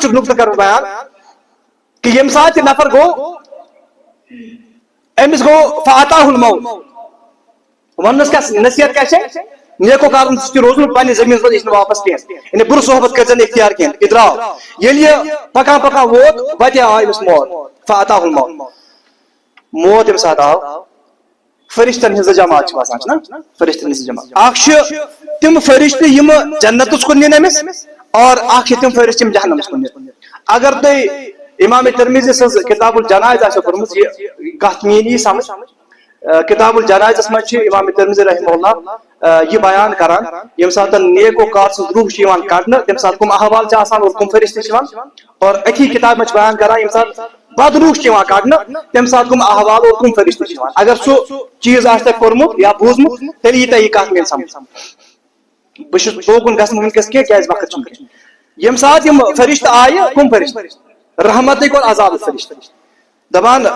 لچک نقطہ کر بیان کہ یم سات نفر گو امس گو فاتاہ الموت ونس کیا نصیحت کیا نیکو کارن روزن پنہ زمین پہ واپس کی یعنی بر صحبت کر اختیار کی ادراو یل یہ پکان پکان ووت وتہ آئی امس موت فاتاہ الموت موت یم سات آو فرشتن ہز جماعت باسان فرشتن ہز جماعت اخ تم فرشتہ یم جنتس کن نین امس اور اخ تم فرشتہ جہنمس کن نین اگر تھی امام ترمذی سز کتاب الجنائز آسو پرمت یہ کت مینی سمجھ کتاب الجنائز مجھ امام ترمذی رحمہ اللہ یہ بیان کران یم سات نیکو کار سز روح چھ کڑنے تم سات کم احوال اور کم فرشتہ اور اتھی کتاب میں بیان کران یم سات بد روح چھ کڑنے تم سات کم احوال اور کم فرشتہ اگر سو چیز آج تک کورمت یا بوزمت تیل یہ تھی کت میل سمجھ بس توکن گھن ونکس کی وقت یم سات یم فرشتہ آئے کم فرشتہ رحمت اور عذاب فرشتہ دپان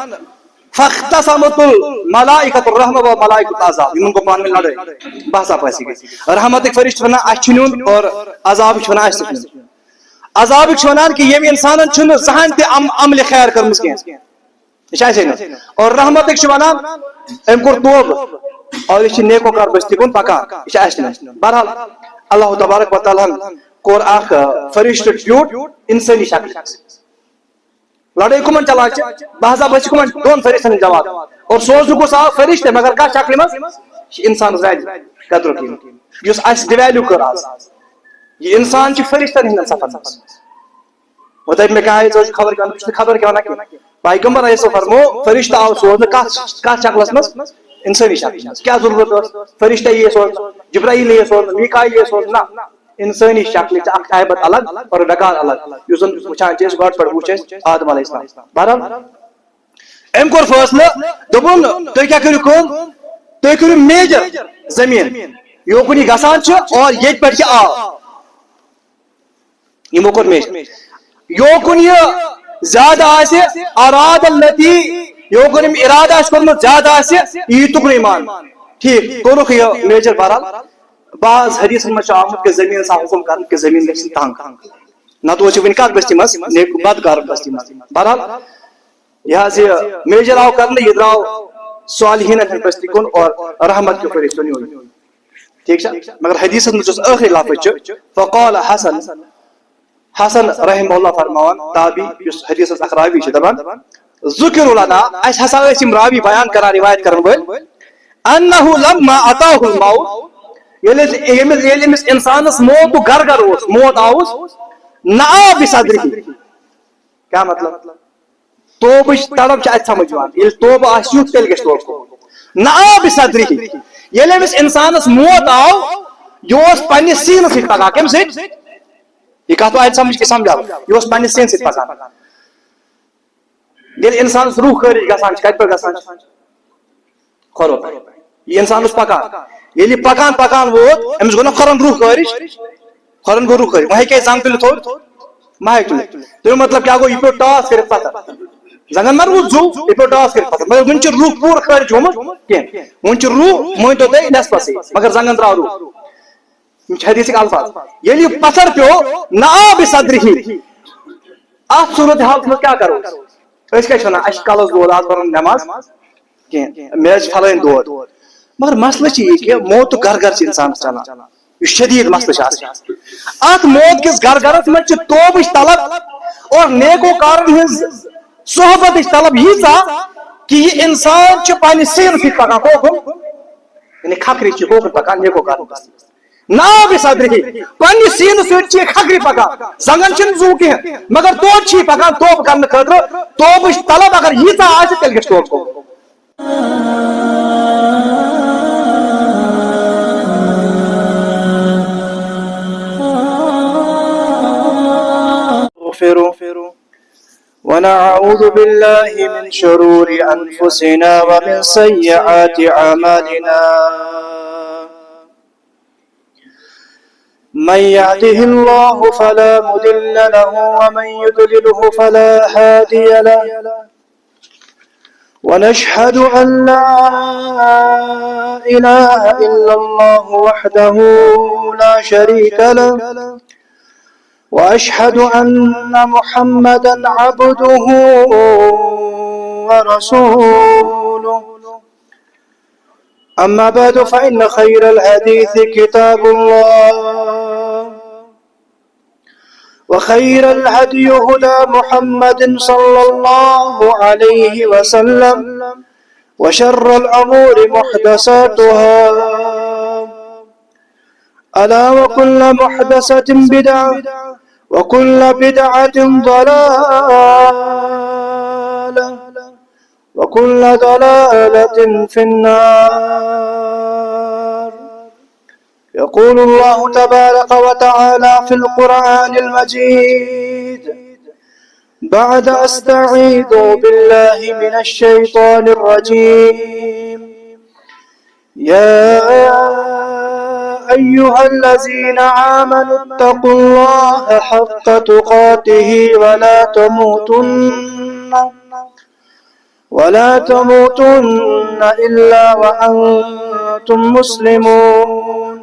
فاختصمت الملائکۃ الرحمہ و ملائکۃ العذاب ان کو پان میں لڑے بحثا پاسی گئی رحمت فرشتہ ونان اچھ نیون اور عذاب ونان اچھ نیون عذاب ونان کہ یم انسان چھن زہان تہ عمل خیر کرمس کین اور رحمت ونان ام کور توب اور یہ نیکو کار بستی کن پکان یہ اچھ نیون بہرحال اللہ تبارک و تعالی کور اخ فرشتہ ٹیوٹ انسانی شکل لڑائی کمن چلان بہذا بچ کمن دون فرشتن جواب اور سوز کو صاف فرشتہ مگر کا شکل مز انسان زائد قدر کی اس اس ڈیویلو کر آز یہ انسان چھ فرشتن ہند صفت وتہ میں کہا ہے خبر کیا نہ پیغمبر علیہ السلام فرمو فرشتہ آو سوز کا شکل مز انسانی شکل کیا ضرورت فرشتہ یہ سوز جبرائیل یہ سوز میکائیل یہ سوز نہ انسانی شکل اخ حیبت الگ اور وقار الگ یس وچان چیز گاڈ پر وچ آدم علیہ السلام بہرحال ام کور فیصلہ دبن تُہۍ کیا کٔرِو کٲم تُہۍ کٔرِو میجر زمین یوکن یہ گژھان چھ اور ییٚتہِ پٮ۪ٹھ یہِ آو یمو کوٚر میجر یوکن یہ زیادہ آسہِ اراد التی یوکن یم ارادہ آسہِ کوٚرمُت زیادہ آسہِ یی تُکن ایمان ٹھیک کوٚرُکھ یہ میجر بہرحال بعض حدیث میں آمد کہ زمین سا حکم کر کہ زمین گژھِ تنگ نتہ ون کت بستی مز بدکار بستی مز بہرحال یہ میجر آو کرنے یہ درو صالحین ہند بستی کن اور رحمت کے فرشتوں نے ٹھیک مگر حدیث میں آخری لفظ فقال حسن حسن رحمہ اللہ فرمان تابی اس حدیث اخراوی دپان ذکر لنا اس ہسا اسم راوی بیان کران روایت کرن ول انه لما اتاه الموت یمس انسانس موت گر گر موت آوس نہ بصدری کیا مطلب توبش طلب چھ سمجھ یل توبہ آس یوت تیل گژھِ توبہ نہ بصدری یل امس انسانس موت آو یہ پنہ سین سی پکان کم ست یہ کت آج سمجھ کے سمجھا یہ پنہ سین سی پکان یل انسانس روح خارج گژھان کت پہ گژھان کھرو یہ انسانس پکان یل پکان پکان ووت امس گو نا کھرن روح خارج کھرن گو روح خارج وہ ہیکہ زنگ تلت تھوڑ مہ تلت تو مطلب کیا گو یہ پہ ٹاس کر پتہ زنگن مر روح زو یہ پہ ٹاس کر پتہ مگر ون روح پور خارج گومت کی ون روح مون تو تھی نصف مگر زنگن درا روح حدیث الفاظ یل پتھر پیو نہ بصدری ات صورت حال میں کیا کرو اس کیا چھنا اش کالس دود آت پرن نماز کی میچ پھلائن دود مگر مسئلہ یہ کہ موت گر گر انسان چلان یہ شدید مسئلہ ات موت کس گر گرس میں توبش طلب اور نیکو کارن ہز صحبت طلب یہ کہ یہ انسان پنہ سین سی پکان ہوکن یعنی کھکری ہوکن پکان نیکو کارن نا بصدری پنہ سین سی کھکری پکان زنگن چھ زو کی مگر توب چھ پکان توب کرنے خاطر توبش طلب اگر یہ آ تیل گژھِ توب کو ونعوذ بالله من شرور أنفسنا ومن سيئات أعمالنا من يهده الله فلا مضل له ومن يضلله فلا هادي له ونشهد أن لا إله إلا الله وحده لا شريك له وأشهد أن محمدا عبده ورسوله. أما بعد فإن خير الحديث كتاب الله، وخير الهدي هدى محمد صلى الله عليه وسلم، وشر الأمور محدثاتها، ألا وكل محدثة بدعة، وكل بدعة ضلالة، وكل ضلالة في النار. يقول الله تبارك وتعالى في القرآن المجيد بعد أستعيذ بالله من الشيطان الرجيم: يا أيها الذين آمنوا اتقوا الله حق تقاته ولا تموتن إلا وأنتم مسلمون،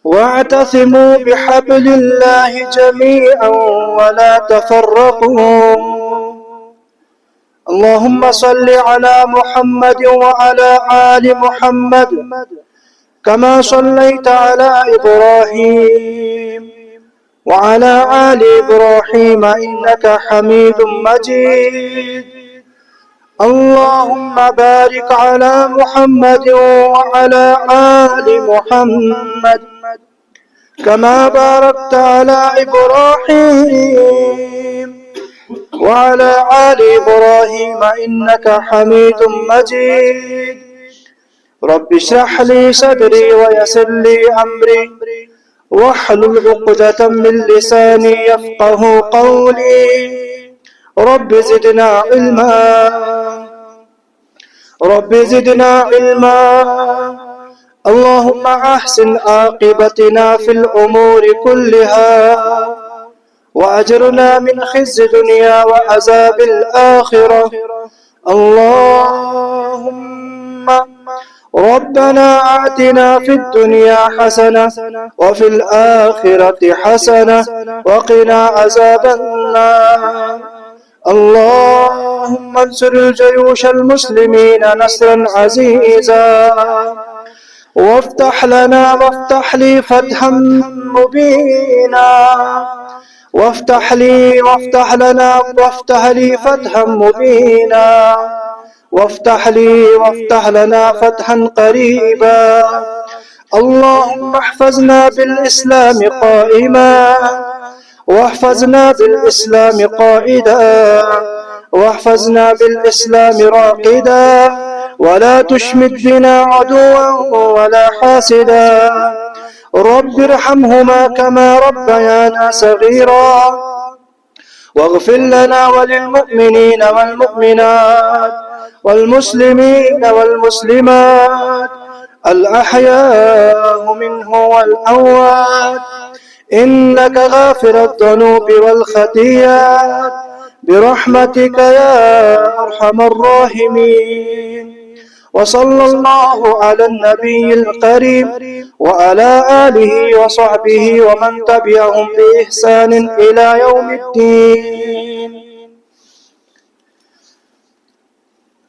واعتصموا بحبل الله جميعا ولا تفرقوا. اللهم صل على محمد وعلى آل محمد كما صليت على إبراهيم وعلى آل إبراهيم إنك حميد مجيد. اللهم بارك على محمد وعلى آل محمد كما باركت على إبراهيم وعلى آل إبراهيم إنك حميد مجيد. رب اشرح لي صدري ويسر لي أمري واحلل عقدة من لساني يفقه قولي. رب زدنا علما. اللهم أحسن عاقبتنا في الأمور كلها، وأجرنا من خزي الدنيا وعذاب الآخرة. اللهم ربنا آتنا في الدنيا حسنة وفي الآخرة حسنة وقنا عذاب النار. اللهم انصر الجيوش المسلمين نصرا عزيزا، وافتح لي فتحا مبينا، وافتح لي فتحا مبينا، وافتح لنا فتحا قريبا. اللهم احفظنا بالإسلام قائما، واحفظنا بالإسلام قائدا، واحفظنا بالإسلام راقدا، ولا تشمت بنا عدوا ولا حاسدا. رب ارحمهما كما ربيانا صغيرا، واغفر لنا وللمؤمنين والمؤمنات والمسلمين والمسلمات الأحياء منه والأموات، إنك غافر الذنوب والخطيئات برحمتك يا أرحم الراحمين. وصلى الله على النبي الكريم وعلى آله وصحبه ومن تبعهم بإحسان إلى يوم الدين.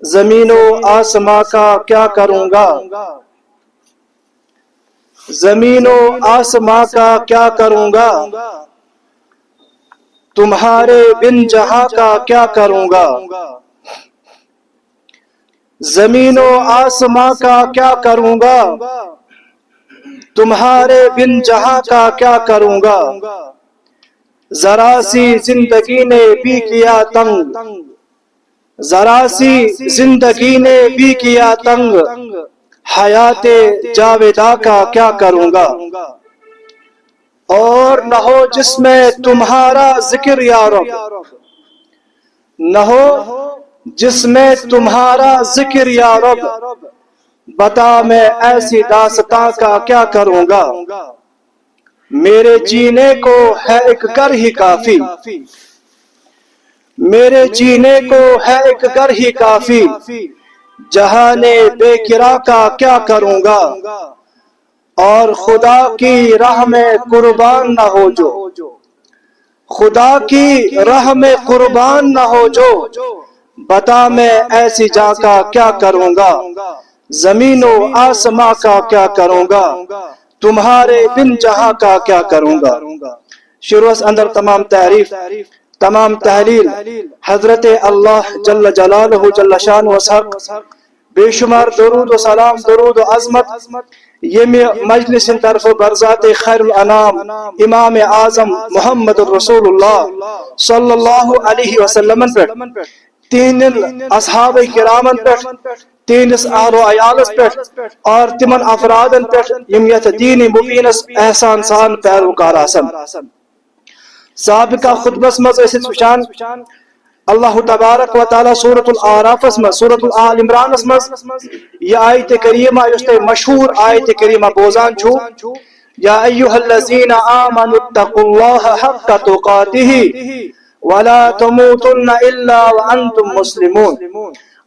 زمین و آسمان کا کیا کروں گا، زمین و آسمان کا کیا کروں گا، تمہارے بن جہاں کا کیا کروں گا. زمین و آسمان کا کیا کروں گا، تمہارے بن جہاں کا کیا کروں گا. ذرا سی زندگی نے بھی کیا تنگ، ذرا سی زندگی نے بھی کیا تنگ، حیات جاویدہ کا کیا کروں گا. اور نہ ہو جس میں تمہارا ذکر یا رب، نہ ہو جس میں تمہارا ذکر یا رب، بتا میں ایسی داستاں کا کیا کروں گا. میرے جینے کو ہے ایک گھر ہی کافی، میرے جینے کو ہے ایک گھر ہی کافی، جہان بے کرا کا کیا کروں گا. اور خدا کی راہ میں قربان نہ ہو جو، خدا کی راہ میں قربان نہ ہو جو، بتا میں ایسی جا کا کیا کروں گا، زمین و آسماں کا کیا کروں گا، تمہارے بن جہاں کا کیا کروں گا۔ شروع اندر تمام تعریف، تمام تحلیل حضرت اللہ جل جلالہ جل شان و حق، بے شمار درود و سلام، درود و عظمت یمی مجلس طرف برذات خیر الانام امام اعظم محمد الرسول اللہ صلی اللہ علیہ وسلم پر، تین اصحاب کرامن پر، تینس اہل و عیالس پر، اور تمن افرادن پر یم یت دین مبینس احسان سان پیروکار آسن۔ سابقہ خطبس مز اسس وچان اللہ تبارک و تعالی سورۃ الاعراف مز، سورۃ آل عمران مز یہ آیت کریمہ یس تہ مشہور آیت کریمہ بوزان چھو، یا ایھا الذین آمنوا اتقوا اللہ حق تقاتہ ولا تموتن الا وانتم مسلمون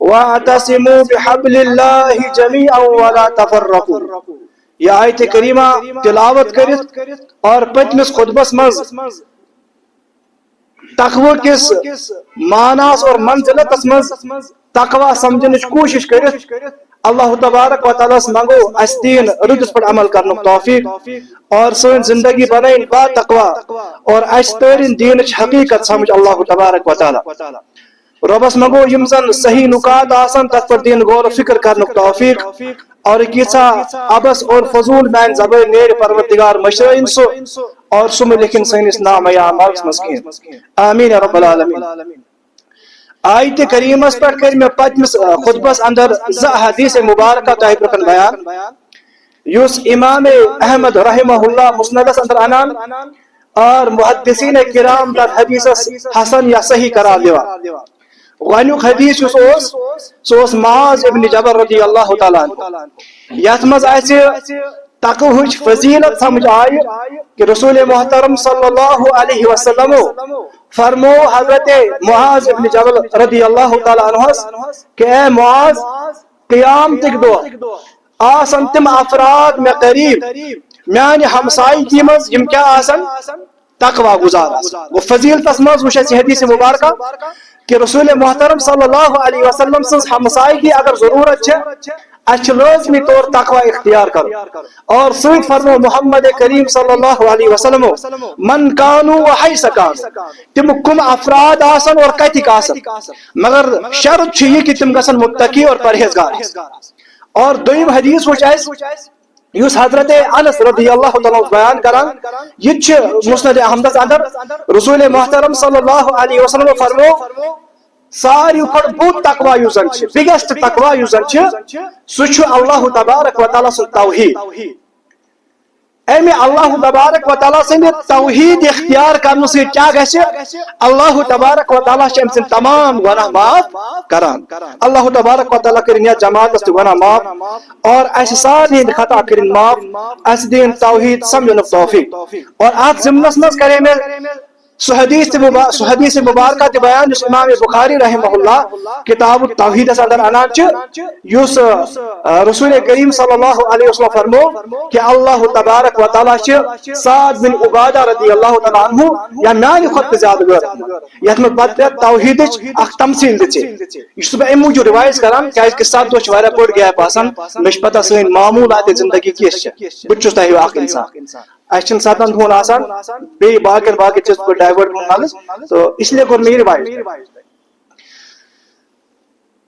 واعتصموا بحبل اللہ جميعا ولا تفرقوا۔ یہ آیت کریمہ تلاوت کرت اور پتمس خطبس مز تقوی کس معناس اور منزلتس مز تقوی سمجھنچ کوشش کرت اللہ تبارک و تعالیٰ منگو اس دین رجس پر عمل کرنے توفیق، اور سن زندگی بنائیں با تقوی، اور اس ترین دین حقیقت سمجھ اللہ تبارک و تعالیٰ۔ ربس منگو یم زن صحیح نکات آسن تت پر دین غور و فکر کرنے توفیق، اور کیسا ابس اور فضول مین زبان نیر پروردگار مشرعین سو اور سم لیکن سینس نام یا مرس مسکین، آمین رب العالمین۔ آیت کریمس پر کر میں پتمس خطبس اندر ز حدیث مبارکہ تہ برکن بیان یس امام احمد رحمہ اللہ مسندس اندر انان اور محدثین کرام در حدیث حسن یا صحیح قرار دیوا۔ گۄڈنیُک حدیث یس سوس معاذ ابن جبل رضی اللہ تعالیٰ عنہ، یتھ مز اسہ تقوہچ فضیلت سمجھ آئی کہ رسول محترم صلی اللہ علیہ وسلم فرمو حضرت معاذ ابن جبل رضی اللہ تعالیٰ عنہ کہ اے معاذ، قیامتک دۄہ آسن تم افراد میں قریب میانہ ہمسائیگی مز یم کیا آسن تقوی گزار آسن۔ وہ فضیلتس مز وچھ اسی حدیث مبارکہ کہ رسول محترم صلی اللہ علیہ وسلم سن ہمسائیگی اگر ضرورت چھ اچھ لازمی طور تقوی اختیار کرو، اور سوید فرمو محمد کریم صلی اللہ علیہ وسلم من کانو وحیث کانو، تم کم افراد آسن اور کتک آسن، مگر شرط چھ یہ کہ تم گسن متقی اور پرہیزگار۔ اور دویم حدیث وچ یس حضرت انس رضی اللہ تعالیٰ بیان کران، یہ مسند احمدس اندر رسول محترم صلی اللہ علیہ وسلم فرمو ساری کھوت بوڑ تقوی یس زن چھ، بگیسٹ تقوی یس زن چھ سہ چھ اللہ تبارک و تعالیٰ سن توحید۔ امی اللہ تبارک و تعالیٰ سن توحید اختیار کرنے سے کیا گھس اللہ تبارک و تعالیٰ ام سن تمام گناہ معاف کران۔ اللہ تبارک و تعالیٰ کرن یا جماعت گناہ معاف اور اس سارے خطا کرن معاف، اس دین توحید سمجھن توفیق۔ اور ات ضمنس مز کرے میں سو حدیث مبارکہ تے بیان جس امام بخاری رحمہ اللہ کتاب التوحید اندر انان چھ، یس رسول کریم صلی اللہ علیہ وسلم فرمو کہ اللہ تبارک و تعالیٰ چھ سعد بن عبادہ رضی اللہ تعالیٰ عنہ یا میانہ خود زیادہ غیر یت میں پتہ توحید اخ تمثیل دچے، یہ بہ ام موجود روایت کران کیاز کہ سات دو واریاہ بوڑ گیپ آسان، مش پتہ سن معمولات زندگی کیس چھ، بچس تہ اخ انسان اچھن ساتن دھون آسان بی باقی چیز کو ڈائیورٹ کرنا، تو اس لیے کور میری روایت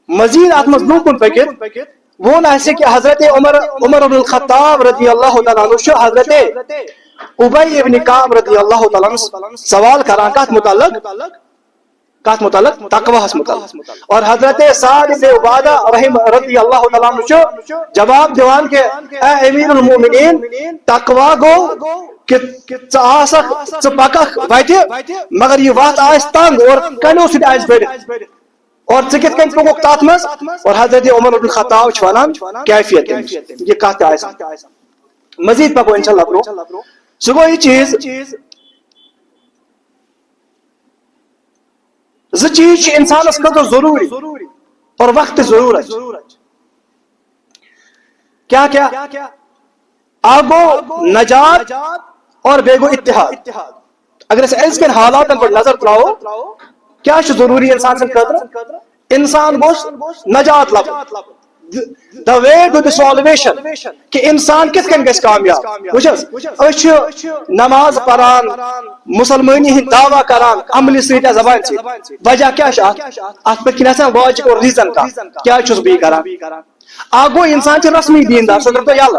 مزید آتمز لوکن پکت وہ ایسے کہ حضرت عمر بن الخطاب رضی اللہ تعالیٰ عنہ شو حضرت ابی ابن کعب رضی اللہ تعالیٰ عنہ سوال کران کات متعلق تقوی متعلق، اور حضرت سعد بن عبادہ رضی اللہ تعالیٰ عنہ شو جواب دیوان کہ اے امیر المومنین تقوی گو کہ ژ پکھ وتہ مگر یہ وات آس تنگ اور کنو سۭتۍ آس بٔرِتھ، اور ژٕ کِتھ کٔنۍ پوٚکُکھ تتھ منٛز، اور حضرت عمر بن خطاب چھُ ونان کیفیت یہ کتھ تہِ آسہِ۔ مزید پکو انشاءاللہ برو، سُہ گوٚو یہ چیز زٕ چیز چھِ انسانس خٲطرٕ ضروٗری اور وقت ضرورت کیا آگو نجات اور بیگو اتحاد. اگر اس ازکن حالاتن پر نظر تراؤ کیا ضروری انسان سے خاطر انسان گوش نجات لب the way to the salvation کہ انسان کس کن گژھِ کامیاب وچھس أسۍ نماز پران مسلمانی ہند دعویٰ کران عملی سۭتۍ زبان سۭتۍ وجہ کیا ات پہ کن واجب اور ریزن کا کیا چھس بی کران آگو انسان چھ رسمی دیندار سو تو یالہ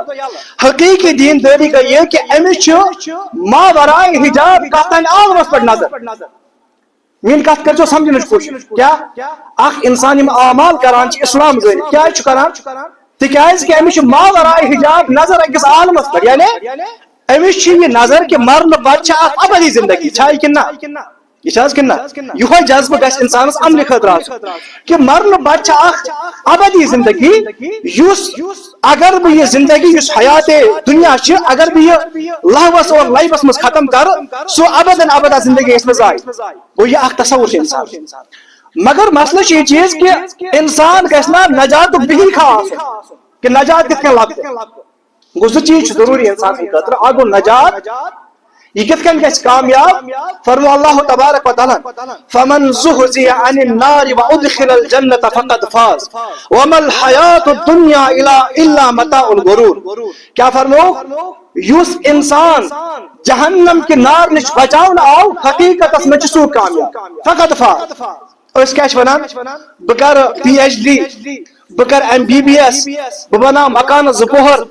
حقیقی دینداری کا یہ کہ امس ما ورائے حجاب کتن عالمس پر نظر مین کت کر سمجھنچ کوشش کیا اخ انسان یم اعمال کران اسلام ذریعہ کیا کران تکیاز کہ امس ما ورائے حجاب نظر اکس عالمس پر یعنی امس یہ نظر کہ مرن پتہ اخ ابدی زندگی چھائی کنہ یہ کنہ یہ جذبہ گھس انسانس عمل خاطر کہ مرن پتہ اخ ابدی زندگی اگر بہ یہ زندگی حیات دنیا اگر بہ یہ لہوس اور لائفس مز ختم کر سو ابدن ابدا زندگی اس مز آئی وہ یہ اخ تصور انسان مگر مسئلہ یہ چیز کہ انسان گھس نا نجات بہی خاص کہ نجات کت کن لب گو سہ چیز ضروری انسان خاطر اگو نجات یہ کت کن گژھِ کامیاب فرمو اللہ تبارک و تعالی فمن زحزح عن النار وادخل الجنة فقد فاز وما الحیات الدنیا الا متاع الغرور کیا فرمو یس انسان جہنم کی نار نش بچاؤن آو حقیقت میں سو کامیاب فقد فاز اس کیا ونان بہ کر پی ایچ ڈی بہ کر ایم بی بی ایس بہ بنا مکان زپوہر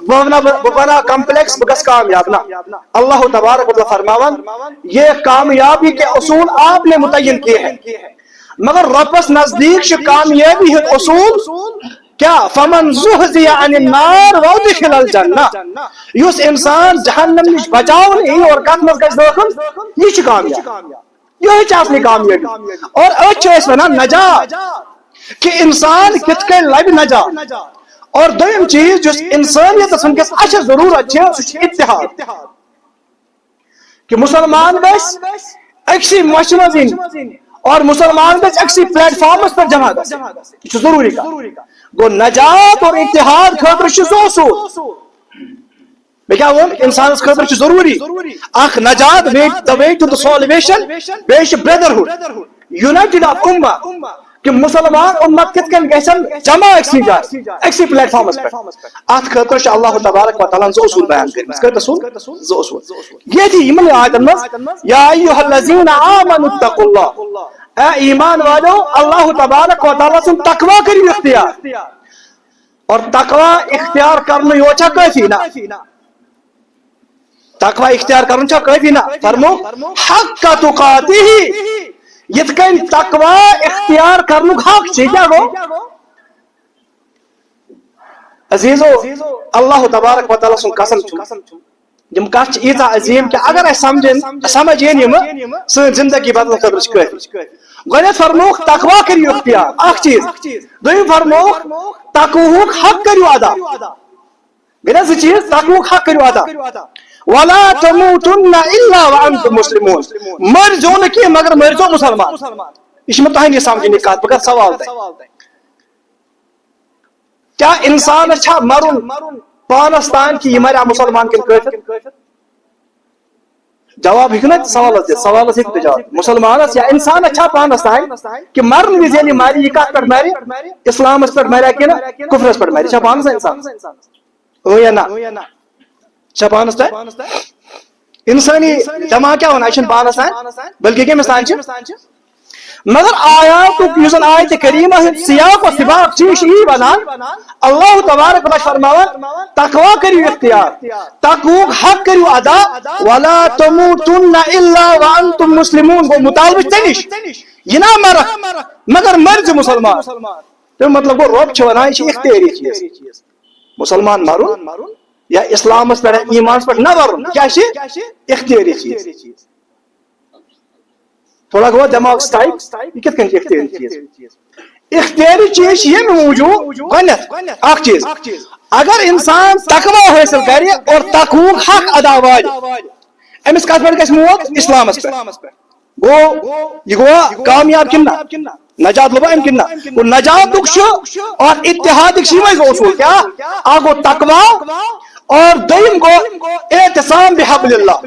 بہ بنا کمپلیکس بہ گس کامیاب نا اللہ تبارک و تعالی فرماون یہ کامیابی کے اصول آپ نے متعین کیے ہیں مگر ربس نزدیک کامیابی ہے اصول کیا فمن زحزح عن النار وادخل الجنہ یس انسان جہنم نش بچاؤن اور کت مز گژھِ داخل یہ کامیاب یہ چاہنے کامیابی اور اچھا ونان نجات کہ انسان کت کن لب نجات اور دویم چیز جس انسانیت ونکس اچھا ضرورت سہ اتحاد کہ مسلمان گھس اکسی مشرز اور مسلمان گھس اکسی پلیٹ فارمس پر جمع گھس یہ ضروری کا گو نجات اور اتحاد خاطر سو اصول میں کیا وون انسان خاطر ضروری اخ نجات the way to the salvation بیش brotherhood united of ummah کہ مسلمان امت کت کن گژھن جمع اکسی جائے اکسی پلیٹ فارمس پر ات خاطر اللہ تبارک و تعالی زو اصول بیان کرمس کر زو اصول یہ تھی یمن آیتن مز یا ایھا الذین آمنوا اتقوا اللہ اے ایمان والو اللہ تبارک و تعالی سن تقوی کریو اختیار اور تقوی اختیار کرنے یوچا کافی نا تقوی اختیار کرن چا کافی نا فرمو حق تقاتہ یت کن تقوی اختیار کرنک حق کیا گو عزیزو اللہ تبارک و تعالی سن قسم یم کت ایتا عظیم کہ اگر اس سمجھین یم سن زندگی بدل خاطر کافی گۄڈنیٚتھ فرموک تقوی کریو اختیار اخ چیز دویم فرموک تقویک حق کریو ادا گۄڈنیٚتھ زٕ چیز تقویک حق کریو ادا ولا تموتن الا وانتم مسلمون مرزو نکی مگر مرزو مسلمان اس میں تہنی سمجھنی کات بگر سوال دے کیا انسان اچھا مرن پانستان کی مریا مسلمان کن کافر جواب ہکنا سوال سے جواب مسلمان یا انسان اچھا پانستان کہ مرن وز یعنی ماری یہ کات پر ماری اسلام پر ماریا کہ نا کفر پر ماری اچھا پانس انسان او یا نا پانس انسانی جمع کیا ہونا یہ پانس بلکہ کم انسان مگر آیات یوزن آیت کریمہ سیاق و سباق چیش ای ونان اللہ تبارک و فرماون تقوی کریو اختیار تقوی حق کریو ادا ولا تموتن الا وانتم مسلمون وہ مطالبہ تنش یہ نہ مرک مگر مرز مسلمان تو مطلب وہ رب چھونا یہ اختیاری چیز مسلمان مرون یا اسلام پر ایمان پر نہ ورن کیا اختیاری چیز تھوڑا گوا دماغ سٹائک یہ کت کن اختیاری چیز اختیاری چیز یہ موجود گنت اخ چیز اگر انسان تقوی حاصل کرے اور تقوی حق ادا وال امس کت پر گژھِ موت اسلامس پر گو یہ گوا کامیاب کنہ نجات لبا ام کنہ وہ نجات اور اتحاد اصول کیا آگو تقوی اور دویم گو اعتصام بحبل اللہ.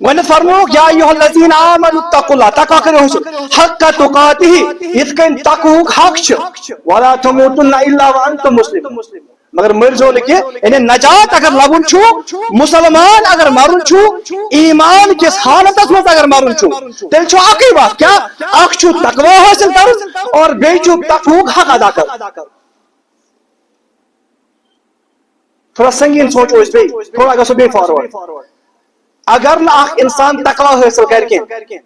گۄڈنیٚتھ فرمووُکھ یا ایھا الذین آمنوا اتقوا اللہ تقوا کٔرِو حٲصِل حق تقاتہ یِتھ کٔنۍ تقوہُک حق چھُ ولا تموتن الا وانتم مسلمون مگر مرزو نہٕ کینٛہہ یعنی نجات اگر لبُن چھُ مسلمان اگر مرُن چھُ ایمان کِس حالتس منٛز اگر مرُن چھُ تیٚلہِ چھُ اکٕے وتھ کیٛاہ اکھ چھُ تقوا حٲصِل کرُن اور بیٚیہِ چھُ تقوہُک حق ادا کرُن. تھوڑا سنگین سوچو أسۍ بیٚیہِ تھوڑا گژھو بیٚیہِ فاروٲڈ. اگر نہ اکھ انسان تقوا حٲصِل کرِ کینٛہہ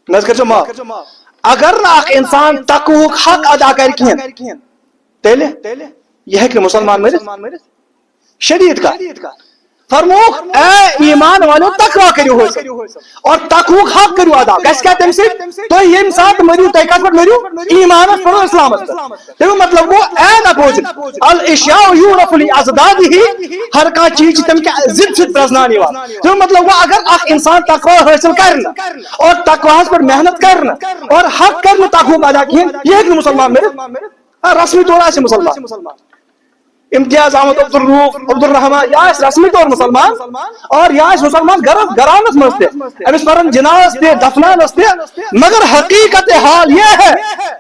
نہ حظ کٔرۍزیٚو معاف اگر نہ اکھ انسان تقوہُک حق ادا کرِ کینٛہہ تیٚلہِ یہ ہے کہ مسلمان مرد شدید کا فرموک اے ایمان والو تقوا کریو حاصل اور تقوک حق کریو ادا گژھِ کیا تمہِ سۭتۍ تُہۍ ییٚمہِ ساتہٕ مٔرِو تُہۍ کتھ پٮ۪ٹھ مٔرِو ایمانس پٮ۪ٹھ اور اسلامس پٮ۪ٹھ. تمیُک مطلب گوٚو این اپوزٹ الاشیاء یعرف لاضدادہ ہر کانٛہہ چیٖز چھِ تمہِ کہِ ضد سۭتۍ پرٛزناونہٕ یِوان. تمیُک مطلب گوٚو اگر اکھ انسان تقوا حٲصِل کرِ نہٕ اور تقواہس پٮ۪ٹھ محنت کرِ نہٕ اور حق کرِ نہٕ تقوہُک ادا کِہیٖنۍ یہِ ہیٚکہِ نہٕ مسلمان مٔرِتھ. رسمی طور آسہِ مسلمان. امتیاز احمد عبدالرحمان یہ رسمی طور مسلمان اور یہ مسلمان گرانس مز امس پرن جناز تہ دفنانس تہ مگر حقیقت حال یہ ہے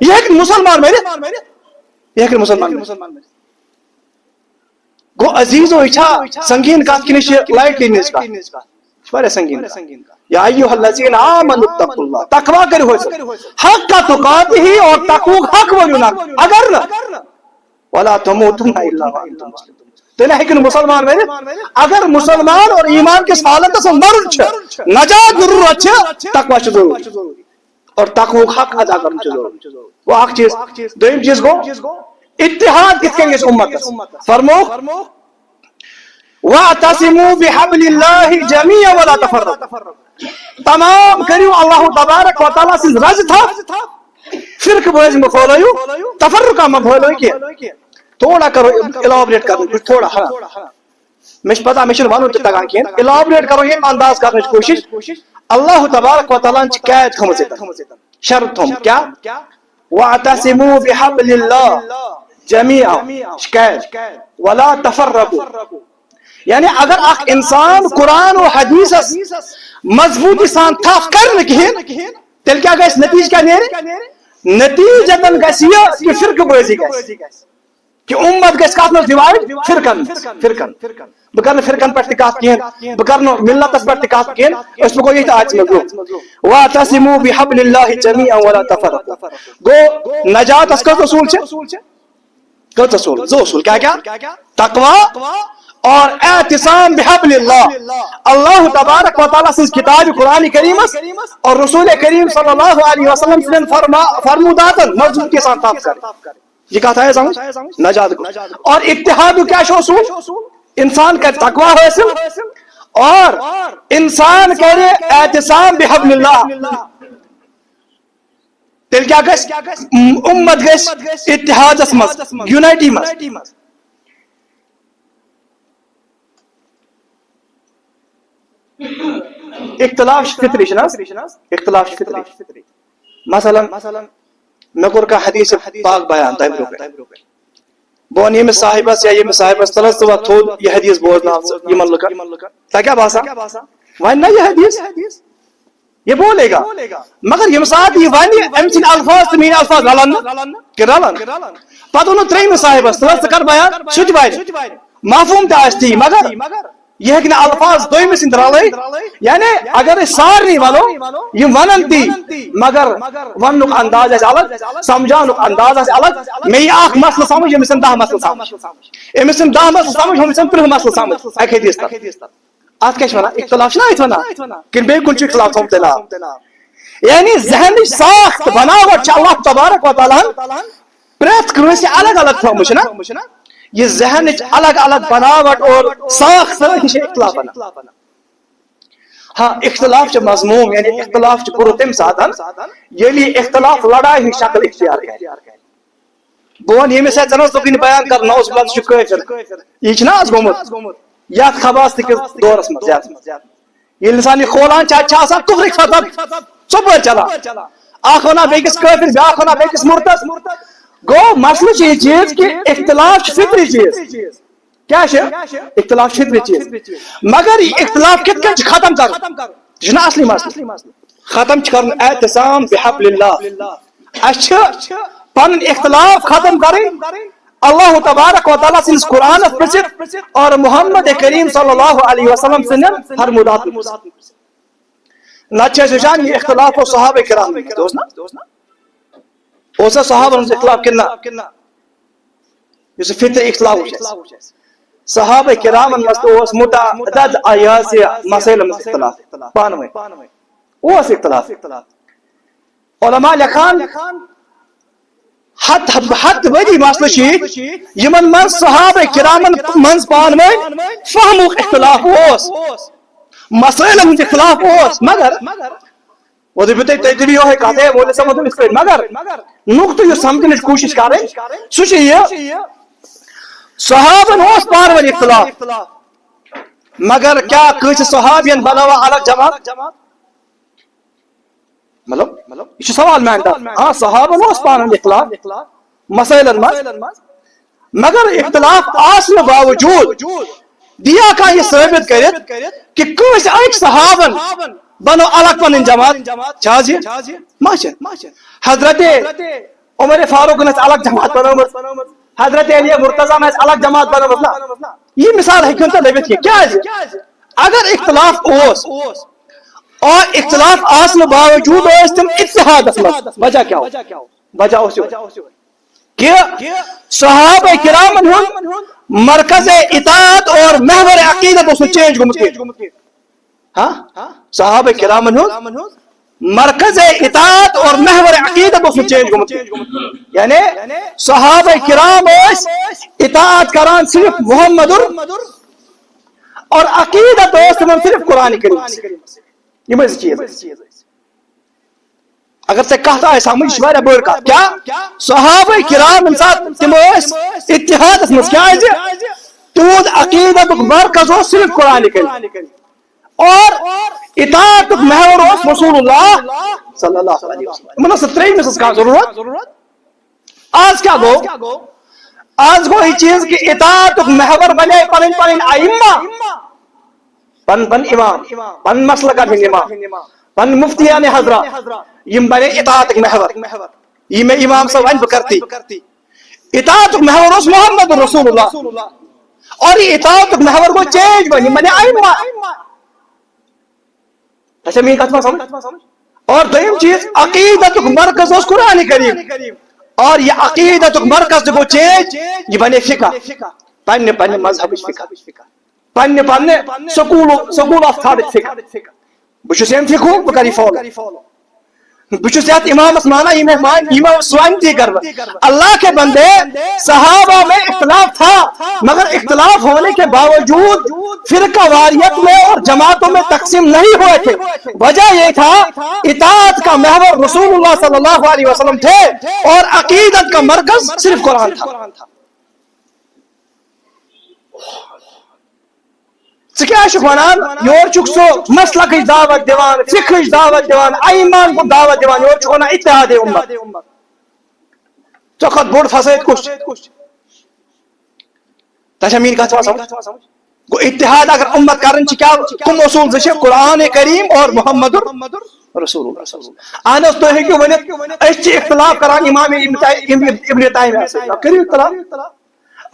یہ مسلمان مرت مسلمان گو عزیزو یہ سنگین کت کنش لائٹ لینس کا سنگین یا ایھا الذین آمنوا اتقوا اللہ تقوا کرو حق تقاتہ اور تقوک حق ونیو اگر نہ ولا تموتن الا وانتم مسلمون تیٚلہِ ہیٚکہِ نہٕ مسلمان مرِتھ اگر مسلمان اور ایمان کِس حالتس منٛز مرُن چھُ نجات ضروٗرت چھِ تقوا چھُ ضروٗری اور تقوہُک حق ادا کرُن چھُ ضروٗری. گوٚو اکھ چیٖز دوٚیِم چیٖز گوٚو اتحاد کِتھ کٔنۍ گژھِ اُمتس فرمووُکھ واعتصموا بحبل اللہ جميعا ولا تفرقوا تمام کٔرِو اللہ تبارک و تعالیٰ سٕنٛز رزِ تھپھ فرقہٕ بٲزی مہ پھٲلٲیِو تفرقہ مہ پھٲلٲیِو کینٛہہ. تھوڑا کرو الابریٹ کرو کچھ تھوڑا ہاں مجھ پتہ مجھ ون تہ تگان کھین الابریٹ کرو یہ انداز کرنے کوشش. اللہ تبارک و تعالیٰ قید تھمژ شرط تھوم کیا واعتصموا بحبل اللہ جميعا قید ولا تفرقوا یعنی اگر اخ انسان قرآن و حدیثس مضبوطی سان تھپ کر کہین تیل کیا گژھِ نتیجہ کیا نیرِ نتیجتن گژھِ یہ کہ فرقہ بٲزی گژھِ کہ امت گژھِ کتھ منٛز ڈِوایڈ فرقن بہٕ کرٕ نہٕ فرقن پٮ۪ٹھ تہِ کتھ کینٛہہ بہٕ کرٕ نہٕ ملتس پٮ۪ٹھ تہِ کتھ کینٛہہ أسۍ پکو ییٚتھۍ آیتہِ منٛز برٛونٛہہ واعتصموا بحبل اللہ جميعا ولا تفرقوا. گوٚو نجاتس کٔژ اصوٗل چھِ کٔژ اصوٗل زٕ اصوٗل کیٛاہ تقوا اور اعتصام بحبل اللہ. اللہ تبارک و تعالیٰ سٕنٛز کتاب قرآن کریمس اور رسول کریم صلی اللہ علیہ وسلم سٕنٛدٮ۪ن فرموداتن مضبوطی سان تھپ کرٕنۍ. یہ کہا ہے سمجھ نجات اور اتحاد کیا اصول انسان کا تقوا حاصل اور انسان کرے اعتصام بحبل اللہ تیل کیا گژھِ امت گژھِ اتحادس مز یونائٹی مز. اختلاف فطری اختلاف فطری مثلا میں کور کا حدیث پاک بیان تم برو بون یمس صاحبس یا یمس صاحبس تلس تو تھود یہ حدیث بوزنا یمن لکن تا کیا باسان ون نہ یہ حدیث یہ بولے گا مگر یم ساتھ یہ ون ام سن الفاظ تو مین الفاظ رلن کہ رلن پتہ انہوں تریم صاحبس تلس کر بیان سچ وارِ مفہوم تہ آستی مگر یہ کہ الفاظ دویمس سند رلے یعنی اگر سارنی ونو یہ ونن تی مگر ونک انداز ہے الگ سمجھانک انداز ہے الگ میں اخ مسئلہ سمجھ یمس 10 مسئلہ سمجھ امس 10 مسئلہ سمجھ ہمس 30 مسئلہ سمجھ اکھ حدیث ات کیا ونان اختلاف نہ ونان کن بے کن اختلاف تھومتلا یعنی ذہن ساخت بناوٹ اللہ تبارک و تعالی پرت کنس الگ الگ تھومش نا یہ ذہن الگ الگ بناوٹ اور ساخت یہ اختلاف بنا. ہاں اختلاف چ مضموم یعنی اختلاف چ برو تم ساتن یلی اختلاف لڑائی شکل اختیار کرے بون یمس ژنس دکن بیان کر نوز بلد چھ کافر یہ چھ نا از گومت یات خباس تک دورس مز یل انسان کھولان چھ آسان کفر فتح صبح چلا اخ ونا بیکس کافر بیاکھ ونا بیکس مرتد گو مسئلہ یہ چیز کہ اختلاف فطری چیز کیا اختلاف فطری چیز مگر یہ اختلاف کت کن ختم کر یہ اصلی مسئلہ ختم کر اعتصام بحبل اللہ اس پن اختلاف ختم کریں اللہ تبارک و تعالیٰ سنس قرآن پرسد اور محمد کریم صلی اللہ علیہ وسلم سنن ہر مدات نہ وچان یہ اختلاف و صحابہ کرام اوسا صحابہ اختلاف کنا یہ فطری اختلاف صحابہ کرام متعدد آیات مسائل اختلاف پانوے اوس اختلاف علماء لکھان حد بڑی مسئلہ یمن من صحابہ کرامن من پانوے فہمک اختلاف مسائل اختلاف مگر وہ تجربی یہ کت ہے وہ سمجھ اس پہ مگر نقطہ یہ سمجھنے کی کوشش کریں سہ یہ صحابن پانوے اختلاف مگر کیا کس صحابین بناوا الگ جماعت مطلب یہ سوال میں ہاں صحابن پانوے اختلاف مسائل مگر اختلاف آسن باوجود دیا کا یہ ثابت کرت کہ کس ایک صحابن بنو الگ پن جماعت حضرت عمر فاروق نے الگ جماعت بنومت حضرت علی مرتضی نے الگ جماعت بنومت یہ مثال ہے کیوں لبت کیا اگر اختلاف اور اختلاف آسن باوجود تم اتحاد وجہ کیا وجہ کہ صحابہ کرام مرکز اطاعت اور محور عقیدت اس چینج گمت ہاں صحابہ کرام مرکز اطاعت اور محور عقیدت اس چینج گمت یعنی صحابہ کرام اطاعت کران صرف محمد اور عقیدت صرف قرآن کریم یہ مزید چیز اگر سے کہتا ہے سمجھ واریاہ بڑ کت کیا صحابہ کرام تم اتحاد مز کیا تہد عقیدت مرکز صرف قرآن کریم اور اطاعت محور رسول اللہ صلی اللہ علیہ وسلم تریمس کا ضرورت آج کیا گو آج گو یہ چیز کہ اطاعت محور بنے پن ائمہ پن امام پن مسلک امام پن مفتیان حضرات یم بنے اطاعت محور یہ میں امام صاحب ون کرتی اطاعت محور محمد رسول اللہ اور یہ اطاعت محور کو چینج بنے ائمہ اچھا میری کتنا سمجھ اور دویم چیز عقیدت مرکز قرآن کریم اور یہ عقیدت مرکز کو چینج یہ بنے فقہ پن مذہب فقہ پن سکول آف تھاٹ فقہ بچس ام فقہ بہ کر فالو بچس یت امامس مانا امام سوانتی کر اللہ کے بندے صحابہ میں اختلاف تھا مگر اختلاف ہونے کے باوجود فرقہ واریت میں اور جماعتوں میں تقسیم نہیں ہوئے تھے وجہ یہ تھا اطاعت کا محور رسول اللہ صلی اللہ علیہ وسلم تھے اور عقیدت کا مرکز صرف قرآن تھا یور سو مسلک دعوت دیوان فقہ دعوت دیوان ایمان کو دعوت دیوان یور چھ اتحاد امت چخت بوڑ فساد کچھ تشا مین کت سمجھ گو اتحاد اگر امت کرن کیا کم اصول زش قرآن کریم اور محمد رسول اللہ اہن تو ہیکو ونت اس اختلاف کران امام ابن تیمیہ کریو اختلاف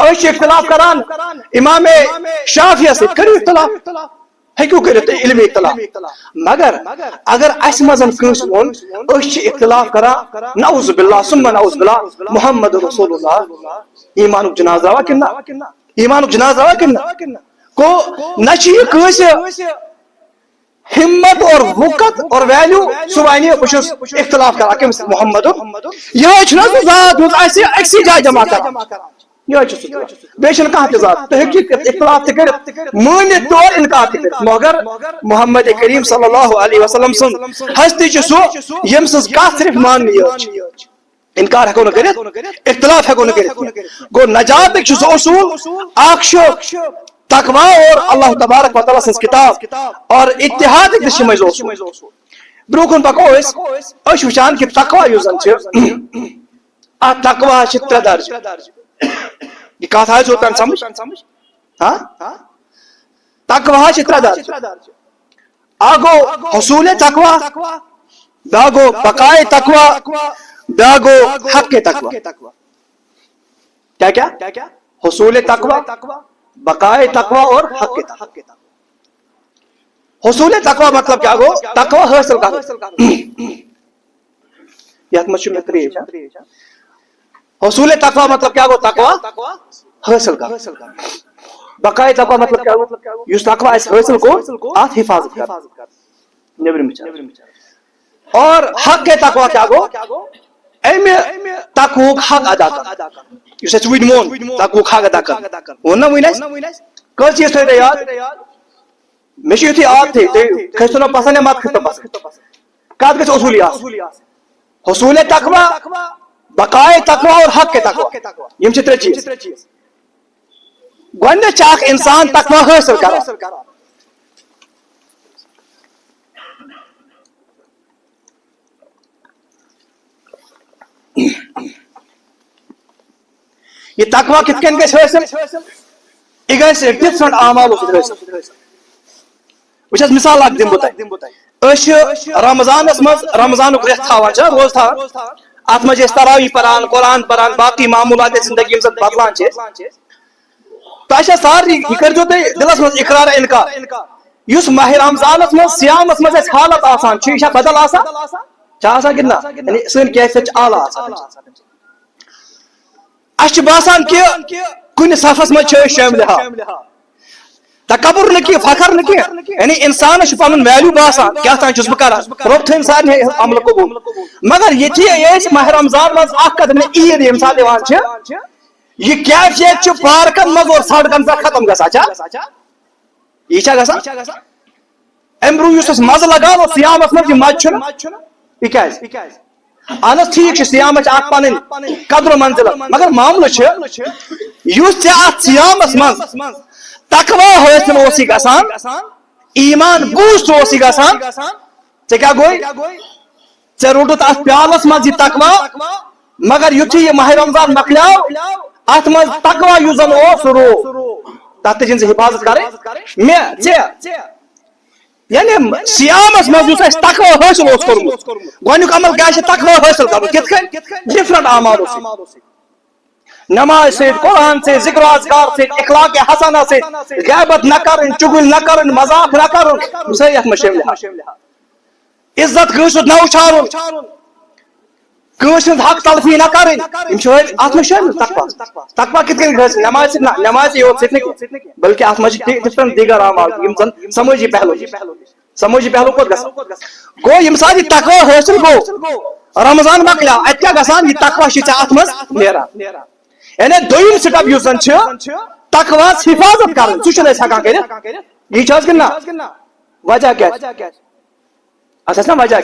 اس اختلاف کران امام شافعی سے کریو اختلاف ہیکو کرت علمی اختلاف مگر اگر اس مزن کنس ون اس اختلاف کران نعوذ باللہ ثم نعوذ باللہ محمد رسول اللہ ایمان جنازہ وا کنا ایمان جنازہ وا کنا کو نشی کنس ہمت اور وقت اور ویلیو سوانی بشس اختلاف کرا کہ محمد یہ چھنا ذات ایسی اکسی جائے جمع کرا بیشن کہاں تضاد تو حقیقت اختلاف تکر مونی طور انکار تکر مگر محمد کریم صلی اللہ علیہ وسلم سن ہستی چسو یمسز کا صرف ماننی انکار ہے کون کرت اختلاف ہے کون کرت گو نجات چسو اصول آکشو تقوی اور اللہ تبارک و تعالی سنس کتاب اور اتحاد دش مز بروکن پکو اس وچان کہ تقوی یوزن چھ تقوی چھ تر درج یہ کہا ہے جو تن سمجھ تقوی چھ ترے درجہ اگو حصول تقوی بیاگو بقائے تقوی بیاگو حق تقوی کیا حصول تقوی بقائے تقوی اور حق تقوی حصول تقوی مطلب کیا گو تقوی حاصل کر یت مجھ میں تریش حصول تقوی مطلب کیا گو تقوی حاصل کر بقائے تقوی مطلب کیا گو اس تقوی اس حاصل کو آت حفاظت کر نیبرم اور حق تقوی کیا گو ایم تقوی حق ادا کر اس وید مون تقوی حق ادا کر ون ونس کل چیز تھے یاد مش یتھی یاد تھے کھسنو پسند مت کھسنو پسند کات گژھِ اصولی حصول تقوی بقائے تقوی اور حق تقوی یم چھ ترے چیز گوندے چاک انسان تقوی حاصل کر یہ تقوی کت کن گژھِ حاصل یہ گژھِ ڈفرنٹ اعمالو سۭتۍ حاصل وچ مثال اکھ دِمہٕ بہٕ تۄہہِ أسۍ چھِ رمضانس منٛز رمضانُک رٮ۪تھ تھاوان چھا روز تھاوان اتھ منٛز چھِ أسۍ تراویح پران قرآن پران باقی معمولات زندگی ییٚمہِ سۭتۍ بدلان چھِ تۄہہِ چھا سارنٕے یہِ کٔرۍزیو تُہۍ دلس منٛز اقرار انکار یُس ماہ رمضانس منٛز سیامس منٛز اَسہِ حالت آسان چھِ یہِ چھا بدل آسان چھا آسان کِنہٕ نہ یعنی سٲنۍ کیفیت چھِ اعلیٰ آسان اَسہِ چھُ باسان کہِ کُنہِ صفس منٛز چھِ أسۍ شٲمِل تکبر نہ کی فخر نہ کی یعنی انسان پن ویلیو باسان کیا تان چھس بہ کران رب تھن سارے عمل قبول مگر یہ ماہ رمضان مز اخ قدم عید یم سات دیوان چھ یہ کیفیت چھ پارکن مز اور سڑکن پہ ختم گژھان یہ چھا گژھان امبرو یس مز لگان سیامس مز یہ مز چھ یہ کیاز اہن ٹھیک سیامچ اخ پن قدر منزل مگر معاملہ چھ یس ات سیامس مز تقوی حاصل اوسی گژھان ایمان بوسٹ اوسی گژھان ژے کیا گوئی ژے روٹت ات پیالس مز یہ تقوی مگر یتھی یہ ماہ رمضان مکلیو ات مز تقوی یس زن اوس رو تتھ تہ چھنہٕ حفاظت کرٕنۍ مےٚ ژےٚ یعنی سیامس مز یس اسہِ تقوی حاصل اوس کوٚرمُت گۄڈنیُک عمل کیاہ چھُ تقوی حاصل کرُن کِتھ کٔنۍ ڈفرنٹ اعمالو سۭتۍ نماز سے قرآن سے ذکر و اذکار سے اخلاق حسنہ سے غیبت نہ کرن چگل نہ کرن مذاق نہ کرن صحیح ات مشامل عزت کٲنٛسہِ نہ اُچھارُن کٲنٛسہِ ہُنٛد حق تلفی نہ کرن یم چھِ ات مشامل تقوی کِتھ کٔنۍ گژھِ نماز سۭتۍ نہ نماز یوت سۭتۍ نہٕ بلکہ ات منٛز چھِ ڈفرنٹ دیگر اعمال یم زن سمٲجی پہلو کوٚت گژھان گوٚو ییٚمہِ ساتہٕ یہِ تقوی حٲصِل گوٚو رمضان مۄکلیو اتہِ کیاہ گژھان یہِ تقوی چھِ ژےٚ اتھ منٛز نیران یعنی دویم سٹپ یس زن تقوی حفاظت کرن سہ ہکان کر یہ کن وجہ کیا نا وجہ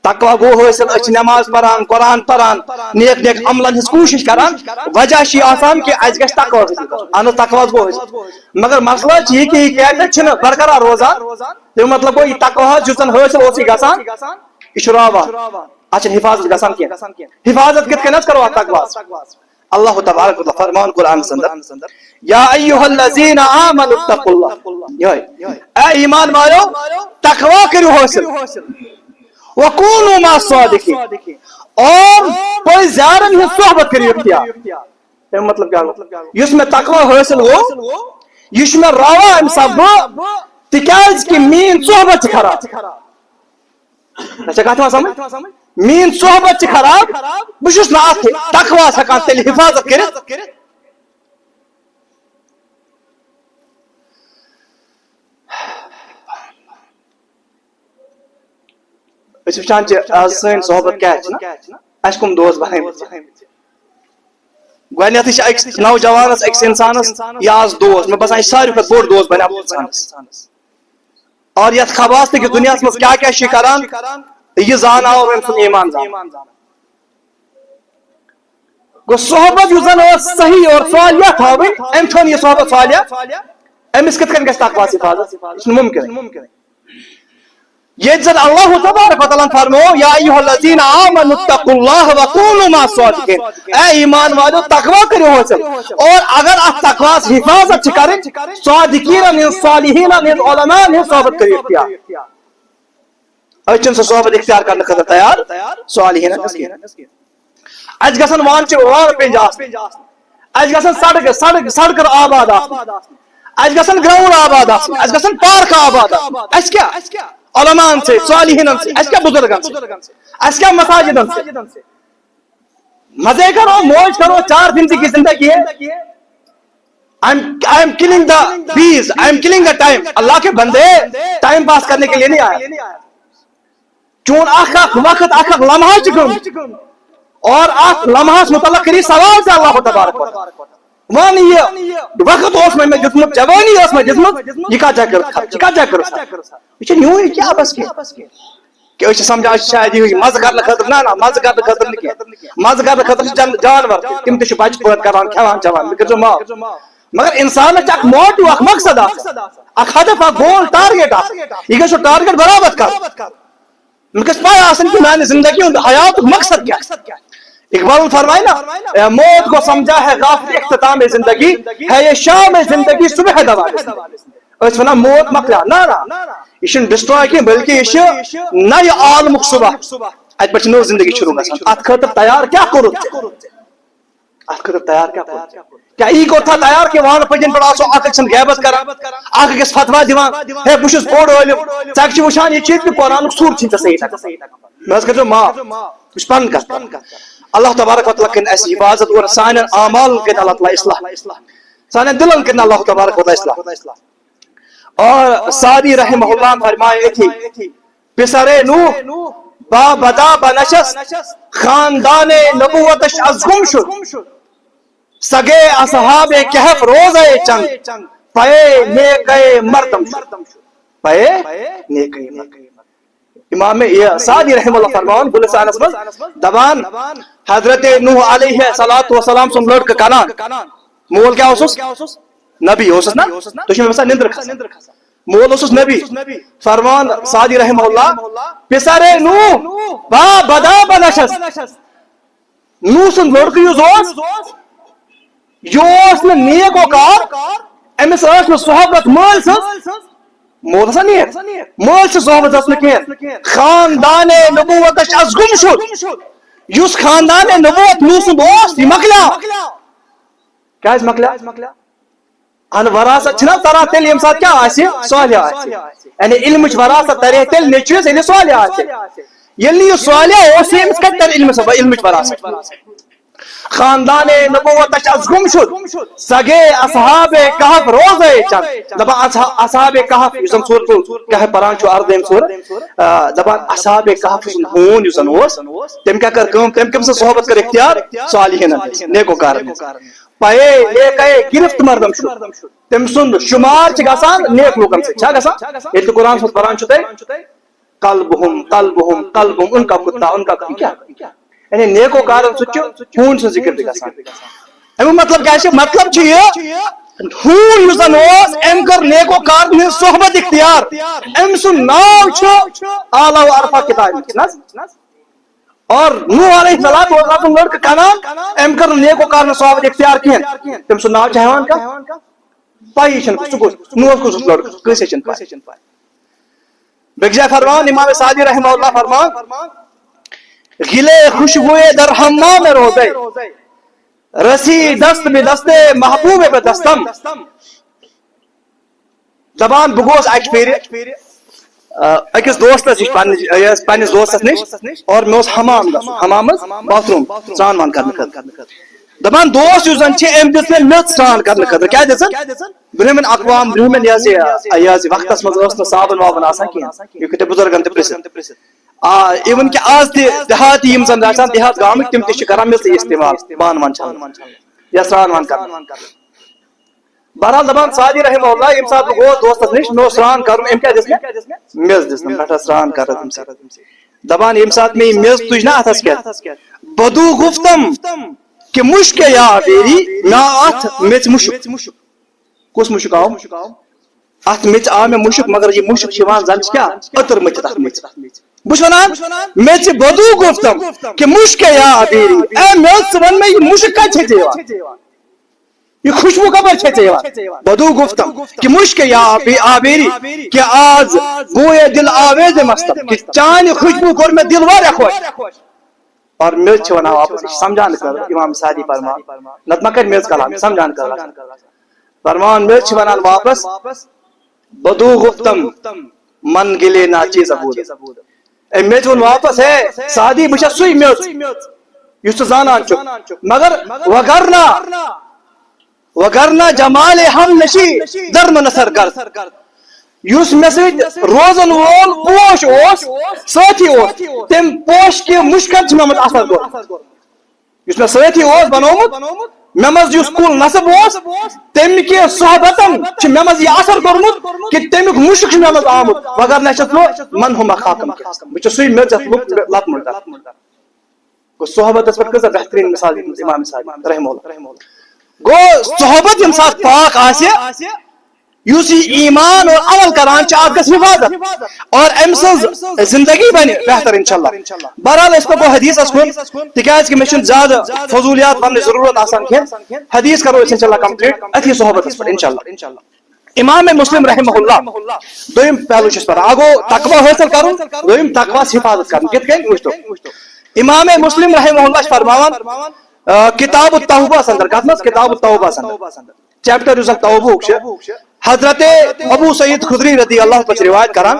تقوی گو حاصل نماز پران قرآن پران نیک نیک عملن ہز کوشش کران وجہ آسان کہ اس گھس تقوی اہن تقوی گو حاصل مگر مسئلہ یہ کہ یہ کیفیت برقرار روزان تم مطلب گو یہ تقوی جس حاصل اوس گژھان یہ راوان اتھ حفاظت گژھان کی حفاظت کت کن کرو تقوی اللہ تبارک و تعالی فرمان قرآن اندر یا ایھا الذین آمنوا اتقوا اللہ اے ایمان والو تقوی کرو حاصل وکونوا مع الصادقین اور کوئی زیارن ہی صحبت کریو اختیار مطلب کیا یس میں تقوی حاصل ہو یہ میں راوا ام سب تکیاز کہ مین صحبت خراب اچھا کہتا ہوں سمجھ مین صحبت خراب بہس نا ات تقوی ہکان تیل حفاظت کرت وچان سن صحبت کیا اس کم دوست بنائی گۄڈنیتھٕے چھِ أکِس نوجوانس أکِس انسانس یہ آز دوست مےٚ باسان یہِ چھُ ساروی کھۄتہٕ بوٚڑ دوست بنیومُت انسانس اور یتھ خباس تہِ کہ دُنیاہس منٛز کیاہ کیاہ چھِ کران یہ زاناو أمۍ سُنٛد ایمان زان گو صحبت یُس زن ٲس صحیح اور صالحہ تھاوٕنۍ أمۍ تھٲو یہِ صحبت صالحہ أمِس کِتھ کٔنۍ گژھِ تقوی حفاظت یہِ چھُنہٕ مُمکِن یہ زن اللہ تبارک و تعالیٰ فرمو یا ایھا الذین آمنوا اتقوا اللہ وکونوا مع الصادقین، اے ایمان والو تقوی کرو حاصل، اور اگر آپ تقوی حفاظت کریں صادقین ہند صالحین ہند علماء ہند صحبت کرو اختیار. اچھن سو صحبت اختیار کرنے خاطر تیار صالحین اچھ گژھن وان پنج آسن، اچھ گژھن سڑک آباد آسن، اچھ گژھن گراؤنڈ آباد آسن، اچھ گژھن پارک آباد آسن. اچھ کیا علماء سے صالحین سے، اچھ کیا بزرگن سے، اچھ کیا مساجدن سے. مزے کرو موج کرو، 4 دن کی زندگی ہے. I am killing the bees, I am killing the time. اللہ کے بندے ٹائم پاس کرنے کے لیے نہیں آیا. چون اخ وقت اخ لمحہ چکن اور اخ لمحہ متعلق کری سوال سے اللہ تبارک و تعالی وان یہ وقت اس میں دتمت، جوانی اس میں دتمت، یہ کا کر یہ نیو یہ کیا بس کہ اس سمجھا شاید یہ مزہ کرنے خاطر نہ مزہ کرنے خاطر نہیں، مزہ کرنے خاطر جانور تم تہ بچ پٲدٕ کران کھیوان چوان مگر معاف. مگر انسان اخ موٹو اخ مقصد اخ ہدف اخ گول ٹارگیٹ یہ گژھِ ٹارگیٹ برابر کر. مگر پایا آسن کہ میانہ زندگی ہند حیات مقصد کیا. اقبال فرمائے نا موت کو سمجھا ہے غافل اختتام زندگی، ہے یہ شام زندگی صبح دوال. اس ونا موت مکلا نا یہ ڈسٹرائی کی بلکہ یہ نئے عالمک صبح ات پہ نو زندگی شروع گژھان. ات خاطر تیار کیا کرو، ات خاطر تیار کیا کرو. کیا یہ کو تھا تیار کہ وہاں پجن پڑا سو اخ چھن غیبت کران اخ کس فتوا دیوان ہے بشس بوڑ علم ژک چھ وچھان یہ چیز کہ قرآن سور چھن صحیح تھا مس کرو معاف وچ پن کر. اللہ تبارک و تعالی کن اس حفاظت اور سان اعمال کن اللہ تعالی اصلاح، سان دلن کن اللہ تبارک و تعالی اصلاح. اور سعدی رحمہ اللہ فرمائے تھی پسرے نوح با بدا بنشس خاندان نبوتش از گم شد، سگے اصحاب کہف روزے چنگ پائے نیکے مردم شد، پائے نیکے مردم. امام سعدی رحمہ اللہ فرمان گلستان اسمز دبان حضرت نوح علیہ السلام سن لڑکہ کنان مول کیا اسس نبی اسس نا تو چھ بسا نندر کھسان مول اسس نبی. فرمان سعدی رحمہ اللہ پسرے نوح با بدا بنشس نوح سن لڑکہ یوس نیک وکار امس صحبت مول سن مول سا نیک مول سے صحبت اس کی خاندان نبوت از گم شد یس خاندان نبوت نوح سن دوست یہ مکلا کیا مکلا ان وراثت چھنا ترا تیل یم سات کیا آسی صالح آسی یعنی علمچ وراثت ترے تیل نیچوس یعنی صالح آسی یلی صالح او سیم کتر علم سب علمچ وراثت خاندان نبوت از گم شد سگے اصحاب کہف روزے چند دبا اصحاب کہف یسن صورت کہف پران چھ اردیم صورت دبا اصحاب کہف ہون یسن اوس تم کیا کر کم تم کم سے صحبت کر اختیار صالحین نیکوکار پائے نیکے گرفت مردم شد تم سن شمار چھ گژھان نیک لوکن سے چھا گژھان یہ قرآن سے پران چھ قلبہم ان کا کتا ان کا کیا یعنی نیکو کارن سچ ہون سے ذکر دکھا. امی مطلب کیا ہے؟ مطلب چاہیے ہون یوزن اوس ام کر نیکو کارن ہن صحبت اختیار ام سن نام چھ اعلی و عرفہ کتاب اور نوح علیہ السلام لڑکہ کنان ام کر نیکو کارن صحبت اختیار کین تم سن نام چھ حیوان کا پائی چھن سکو نوح کو لڑکہ کیسے چھن پائی. بگجا فرمان امام سعدی رحمہ اللہ فرمان گلے خوشبوئے در حمام روزے رسی دست میں دستے محبوب پہ دستم. زبان بگوس اک پھر اکس دوستس پنس دوستس نش اور میں حمام حمام باتھ روم سران وان کرنے دپان دوست یس زن ام دس میں میت سران کرنے خاطر کیا دن برہمن اقوام برہمن یہ وقت مز صابن وابن آسان کھین یہ بزرگن تہ پرسن ایون کہ آج دیہاتی یم زن آسان دیہات گامک تم تہ کران میژ استعمال بان وان چھان یا سران وان کران. بہرحال دپان سعدی رحمہ اللہ یم سات گو دوستس نش مے سران کرن ام کیا دس میژ دس بیٹھا سران کر دپان یم سات میں میژ تج نا اتھس کیا بدو گفتم کہ مشک یا بیری نا اتھ میچ مشک کس مشک آو ات میچ آ میں مشک مگر یہ مشک شیوان زن کیا اتر مچ تک میچ بش ونان میچ بدو گفتم کہ مشک یا ابیری اے میچ ون میں یہ مشک کا چھے جیوان یہ خوشبو خبر چھے جیوان بدو گفتم کہ مشک یا آبیری کہ آج گوئے دل آویز مستم کہ چانی خوشبو کر میں دل وارے خوش اور میچ ونا واپس سمجھان کر امام سعدی فرمان نتما کر میچ کلام سمجھان کر فرمان میچ ونا واپس بدو گفتم من گلے ناچی زبود اے میچ ون واپس ہے سعدی بچا سوئی میچ یوسف زانان چک مگر وگرنا جمال ہم نشی درم نصر کر یوس میں سے روزن وول پوش اوس ساتھی اوس تم پوش کے مشکل چھ اثر کر یوس میں ساتھی اوس بنومت ممز یوس کول نصب اوس تم کے صحبتن چھ ممز یہ اثر کرمت کہ تمیک مشک ممز آمت وگرنا چھ من ہم خاکم بچ سوئی میں لط ملتا کو صحبت اس پر کزا بہترین مثال امام صاحب رحمہ اللہ گو صحبت یم ساتھ پاک آسے یوسی ایمان اور عمل کران چاہت گس حفاظت اور امسز زندگی بنے بہتر انشاءاللہ بہرحال اس پر حدیث اس کن تکیاز کہ میں زیادہ فضولیات بننے ضرورت آسان کھین حدیث کرو اس انشاءاللہ کمپلیٹ اتھی صحبت اس پر انشاءاللہ امام مسلم رحمہ اللہ دویم پہلو چیز پر آگو تقوی حاصل کرو دویم تقوی حفاظت کرن کت کہیں وچھتو امام مسلم رحمہ اللہ فرماوان کتاب التوبہ سندر کتنس کتاب التوبہ سندر چیپٹر یوزن توبہ حضرت ابو سعید خدری رضی اللہ پر روایت کران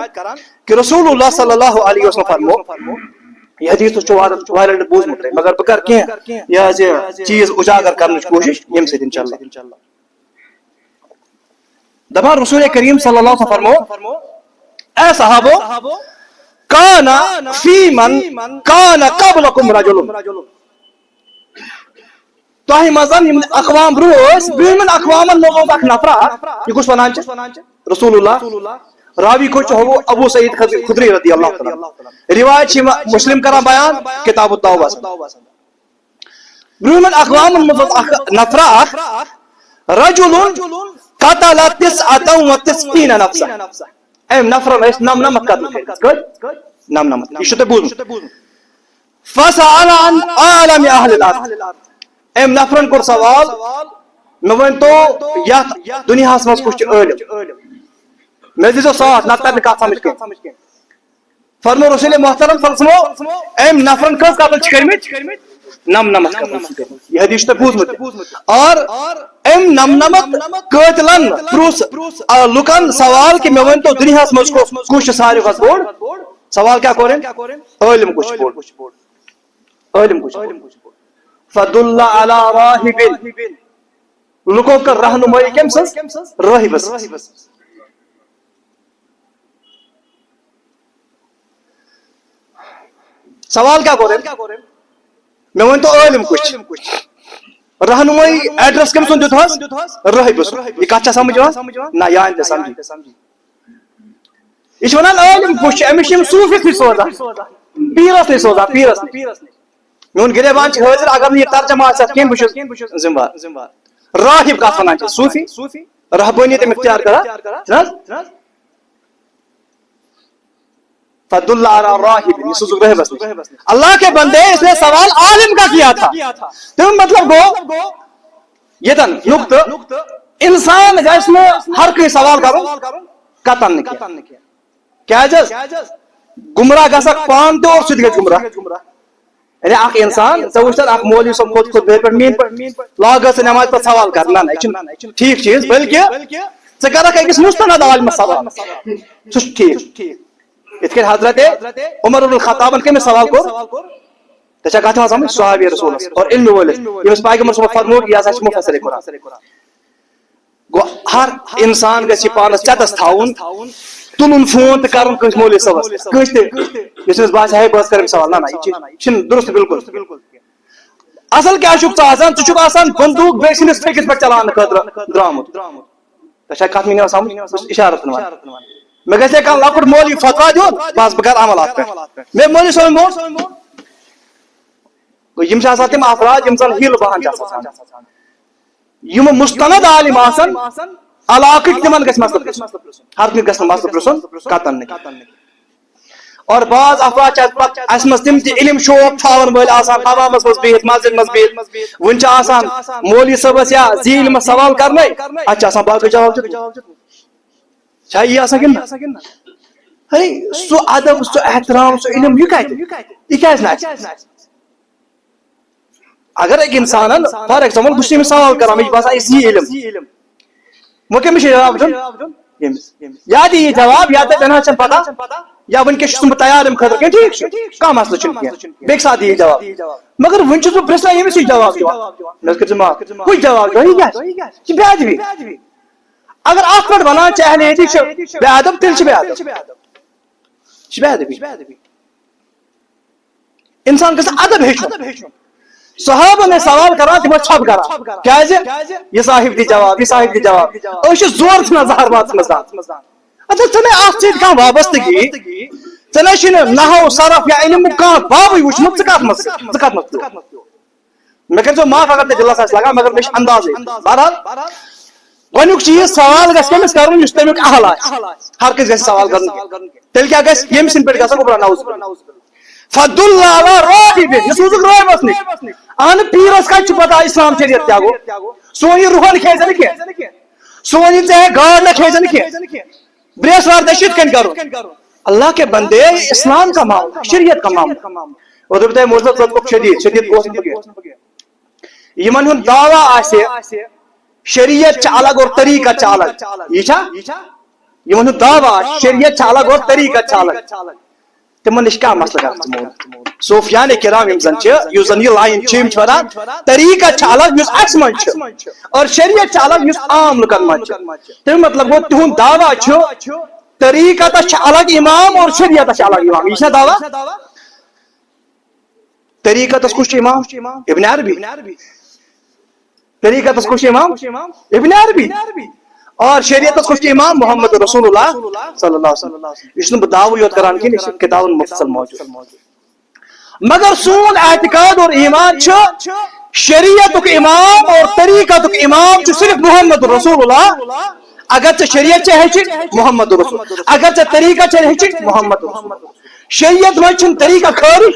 کہ رسول اللہ صلی اللہ علیہ وسلم فرمو یہ حدیث تو وائرل بوز مطلع مگر بکر کیا یہ چیز اجاگر کرنے کی کوشش یم سے انشاءاللہ دبا رسول کریم صلی اللہ علیہ وسلم فرمو اے صحابو کانا فی من کانا قبلکم رجل تاہی مزن اقوام روز بیمن اقوام نوزود اک نفرا یہ کچھ ونان رسول اللہ راوی کچھ ہو ابو سعید خدری رضی اللہ تعالی روایت مسلم کرا بیان کتاب التوبہ بیمن اقوام نوزود نفرا رجل قتل 99 نفسا ایم نفرا اس نام نمت قتل نام نمت یہ شتے بوزن فسأل عن عالم اہل الارض ام نفرن کور سوال میں ون تو یت دنیا مز کچھ علم میں دیزو ساتھ نہ تر نکات سمجھ کے فرمو رسول محترم فرمو ام نفرن کس قتل کرمت نم نمت قتل یہ حدیث تو بوزمت اور ام نم نمت قتلن پروس لکن سوال کہ میں ون تو دنیا مز کچھ سارے کھت بوڑ سوال کیا کریں علم کچھ بوڑ علم کچھ فدل علی راہب لوگوں کا رہنمائی کم سز راہب سوال کیا کریں میں ون تو علم کچھ رہنمائی ایڈریس کم سن دیت راہب یہ کچھ سمجھو نہ یا انت سمجھی یہ ونان علم کچھ امش صوفی تھی سوزا پیرس نہیں سوزا پیرس میون گریبان حاضر اگر یہ ترجمہ آسات کین بش ذمہ راہب کت ونان صوفی رہبانیت اختیار کرا فدل علی راہب یہ سوز راہب اللہ کے بندے اس نے سوال عالم کا کیا تھا تم مطلب گو یتن نقطہ انسان جس میں ہر کوئی سوال کرو قطن نہیں کیا جز گمراہ گسک پان تو اور سید گژھِ گمراہ یعنی اخ انسان تو وچھت اخ مولوی صاحب خود بے پر مین لاگت نماز پر سوال کرنا نہ ٹھیک چیز بلکہ ژٕ کرکھ أکِس مستند عالمس سوال سُہ چھُ ٹھیک یِتھ کٔنۍ حضرت عمر بن الخطابن کٔمِس سوال کوٚر ژےٚ چھا کتھ یِوان سمجھ صحابی رسولس اور علم وٲلِس ییٚمِس پیغمبر صٲبن فرموو یہِ ہسا چھُ مُفسِرِ قرآن گوٚو ہر انسان گژھِ یہِ پانس چتس تھاوُن تلن فون تو کرن کس مولوی صاحبس کس تس باسے ہے بس کرم سوال نہ یہ درست بالکل اصل کیا ژٕ آسان بندوق بیٚیہِ سٕنٛدِس پھیکِس پٮ۪ٹھ چلاونہٕ خٲطرٕ درٛامُت تۄہہِ چھا کتھ مےٚ سمجھ اشارت مےٚ گژھِ کانٛہہ لۄکُٹ مولوی فتوا دیُن بس بہٕ کرٕ عمل اتھ پٮ۪ٹھ مےٚ مولوی صٲبن ووٚن گوٚو یِم چھِ آسان تِم افراد یِم زن ہیٖل بہان چھِ آسان یِم مستند عالم آسان علاقہ تمن گژھِ مسلہٕ پرٛژھُن ہر کُنہِ گژھِ نہٕ مسلہٕ پرٛژھُن قطن نہٕ اور بعض افراد چھِ پتہٕ اسہِ منٛز تِم تہِ علم شوق تھاون وٲلۍ آسان حمامس منٛز بِہِتھ مسجد منٛز بِہِتھ وُنہِ چھِ آسان مولوی صٲبس یا زیٖنہِ منٛز سوال کرنے اتھ چھِ آسان باقٕے جواب چھا یی آسان کِنہٕ نہ ہے سُہ ادب سُہ احترام سُہ علم یہِ کتہِ یہِ کیازِ نہٕ اسہِ اگر أکۍ انسانن فار ایگزامپل بہٕ چھُس أمِس سوال کران مےٚ چھُ باسان اَسہِ یی علم وۄنۍ کٔمِس چھُ جواب دیُن ییٚمِس یا دِ یہِ جواب یا دَپہِ مےٚ نہ حظ چھنہٕ پتہ یا ونکس چھُس بہٕ تیار امہِ خٲطرٕ کینٛہہ ٹھیٖک چھُ کانٛہہ مسلہٕ چھُنہٕ کینٛہہ بیٚکہِ ساتہٕ دِ جواب مگر وۄنۍ چھُس بہٕ پرژھان ییٚمِس یہِ جواب دِوان مےٚ حظ کٔرۍ زِ معاف کُس جواب دِوان یہِ کیٛاہ چھِ بے ادبی اگر اتھ پٮ۪ٹھ ونان چھِ اہل حدیث چھِ بے ادب تیٚلہِ چھِ بے ادب چھِ بے ادبی انسان گژھِ ادب ہیٚچھُن صحابن ٲسۍ سوال کران تِم ٲسۍ ژھۄپہٕ کران کیازِ یہِ صاحب دِ جواب یہِ صاحب دِ جواب أسۍ چھِ زورٕ ژھٕنان زہر باتس منٛز اچھا ژٕ نے اتھ سۭتۍ کانٛہہ وابستگی ژےٚ نے چھُنہٕ نحو صرف یا علمُک کانٛہہ بابٕے وٕچھمُت ژٕ کتھ منٛز مےٚ کٔرۍزیو معاف اگر تۄہہِ دِلس آسہِ لگان مگر مےٚ چھُ اندازٕے بہرحال گۄڈنیُک چیٖز سوال گژھِ کٔمِس کرُن یُس تمیُک اہل آسہِ ہر کٲنٛسہِ گژھِ سوال کرُن تیٚلہِ کیٛاہ گژھِ ییٚمہِ سٕنٛدِ پٮ۪ٹھ گژھن گوٚبرا نعوذ فدُلّ علی راغب یہِ سوٗزُکھ رٲبس نِش اہن پیٖرس کتہِ چھُ پتہ اسلام شریعت کیٛاہ گوٚو سون یہِ رُحن کھیزِ نہٕ کینٛہہ سون یہِ ژےٚ گاڈ نہ کھیزِ نہٕ کینٛہہ بریسوار دٔچھ یِتھ کٔنۍ کرُن اللہ کے بندے اسلام کا معاملہ شریعت کا معاملہ اور دوٚپ تۄہہِ موزت ژٕ شدیٖد گوٚژھ نہٕ بہٕ یِمن ہُنٛد دعوا آسہِ شریعت چھِ الگ اور طریقت چھِ الگ یہِ چھا یِمن ہُنٛد دعوا آسہِ شریعت چھِ الگ اور طریقت چھِ الگ تِمن نِش کیٛاہ مسلہٕ کران صوفیانِ کرام یِم زن چھِ یُس زن یہِ لایِن چھِ یِم چھِ ونان طریقت چھِ الگ یُس اسہِ منٛز چھُ اور شریعت چھِ الگ یُس عام لُکن منٛز چھُ تمیُک مطلب گوٚو تِہُنٛد دعوا چھُ طریقتس چھِ الگ امام اور شریعتس چھِ الگ امام یہِ چھا دعوا طریقتس کُس چھُ امام ابن عربی طریقتس کُس چھُ امام ابن عربی اور شریعتس کُس چھُ امام محمد رسول اللہ صلی اللہ علیہ وسلم یہِ چھُنہٕ بہٕ دعوٕ یوت کران کینٛہہ یہِ چھُ کتابن مفصل موجوٗد مگر سون اعتقاد اور ایمان چھُ شریعتُک امام اور طریقتُک امام چھُ صرف محمد رسول اللہ اگر ژےٚ شریعت چھے ہیٚچھِنۍ محمد رسول اگر ژےٚ طریقت چھے ہیٚچھِنۍ محمد رسول شریعت منٛز چھُنہٕ طریقت خٲرج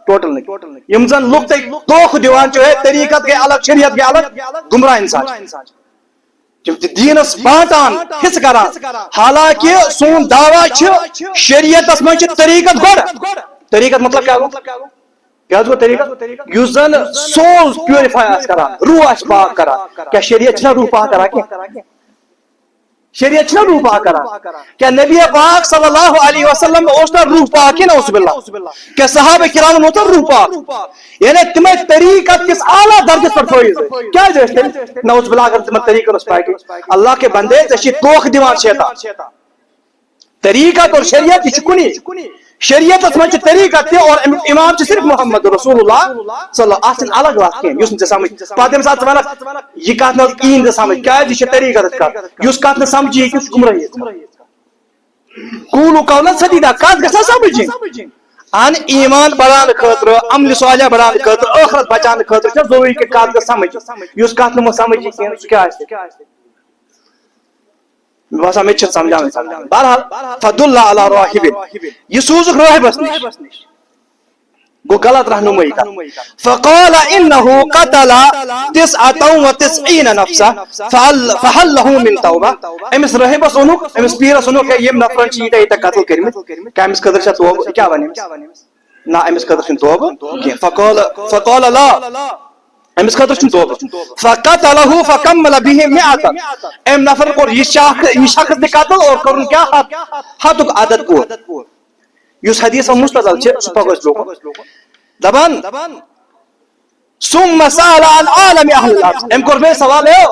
ٹوٹل نہٕ یِم زن لُکھ تۄہہِ دھوکہٕ دِوان چھِو ہے طریقت گٔے الگ شریعت گٔے الگ گمراہ انسان تِم چھِ دیٖنس بانٹان حصہٕ کران حالانکہِ سون دعوا چھُ شریعتس منٛز چھُ طریقت گۄڈٕ طریقت مطلب کیٛاہ گوٚو کیٛاہ حظ گوٚو طریقت یُس زن سول پیورِفاے آسہِ کران روح آسہِ پاک کران کیٛاہ شریعت چھُنہ روح پاک کران کینٛہہ شریعت چھُنہ روح پاک کران کیٛاہ نبی پاک صلی اللہ علیہ وسلم اوس نہ روح پاک کِنہٕ اوس باللہ کیٛاہ صحابہ کرامن اوس نہ روح پاک یعنی تِمے طریقت کِس اعلیٰ درجس پٮ۪ٹھ فٲیِض کیٛازِ ٲسۍ تِم نعوذ باللہ اگر تِمن طریقت اوس پاے اللہ کے بندے ژےٚ چھِ دھوکہٕ دِوان شیطان طریقت اور شریعت یہِ چھُ کُنی شریعتس منٛز چھُ طریقت تہِ اور امیُک امام چھُ صرف محمد رسول اللہ صلی اللہ اتھ چھنہٕ الگ وتھ کینٛہہ یُس نہٕ ژےٚ سمجھ پتہٕ ییٚمہِ ساتہٕ ژٕ ونکھ یہِ کتھ نہ حظ یی نہٕ سمجھ کیٛازِ یہِ چھِ طریقتٕچ کتھ یُس کتھ نہٕ سمجھی ہیٚکہِ سُہ چھُ گمرٲہی قوٗلوٗ قولاً سدیٖدا کتھ گژھِ نہ سمجھِنۍ اہن ایمان بڑھاونہٕ خٲطرٕ عملہِ صالح بڑھاونہٕ خٲطرٕ ٲخرت بچاونہٕ خٲطرٕ چھِ ضروٗری کہِ کتھ گژھِ سمجھ یُس کتھ نہٕ سمجھ یی کینٛہہ سُہ کیٛاہ آسہِ مےٚ باسان مےٚ تہِ چھِنہٕ سمجھاوٕنۍ بہرحال فدُلّ علی راغب یہِ سوٗزُکھ رٲہبس نِش گوٚو غلط رہنُمٲیی کران فقال انه قتل 99 نفسا فهل له من توبہ أمِس رٲہبس اوٚنُکھ أمِس پیٖرس اوٚنُکھ ہے یِم نفرن چھِ ییٖتیاہ قتل کٔرمٕتۍ کیٛاہ أمِس خٲطرٕ چھا توبہٕ کیٛاہ وَنہِ أمِس نہ أمِس خٲطرٕ چھُنہٕ توبہٕ کینٛہہ فقال لا أمِس خٲطرٕ چھُنہٕ توبہٕ فقتله فكمل به 100 أمۍ نفر کوٚر یہِ شخص تہِ قتل اور کوٚرُن کیٛاہ ہتُک عدد پوٗرٕ یُس حدیث مستدل چھِ سُہ پکو أسۍ برونٛہہ کُن دپان ثم سأل عن عالم اهل الارض أمۍ کوٚر بیٚیہِ سوال ہے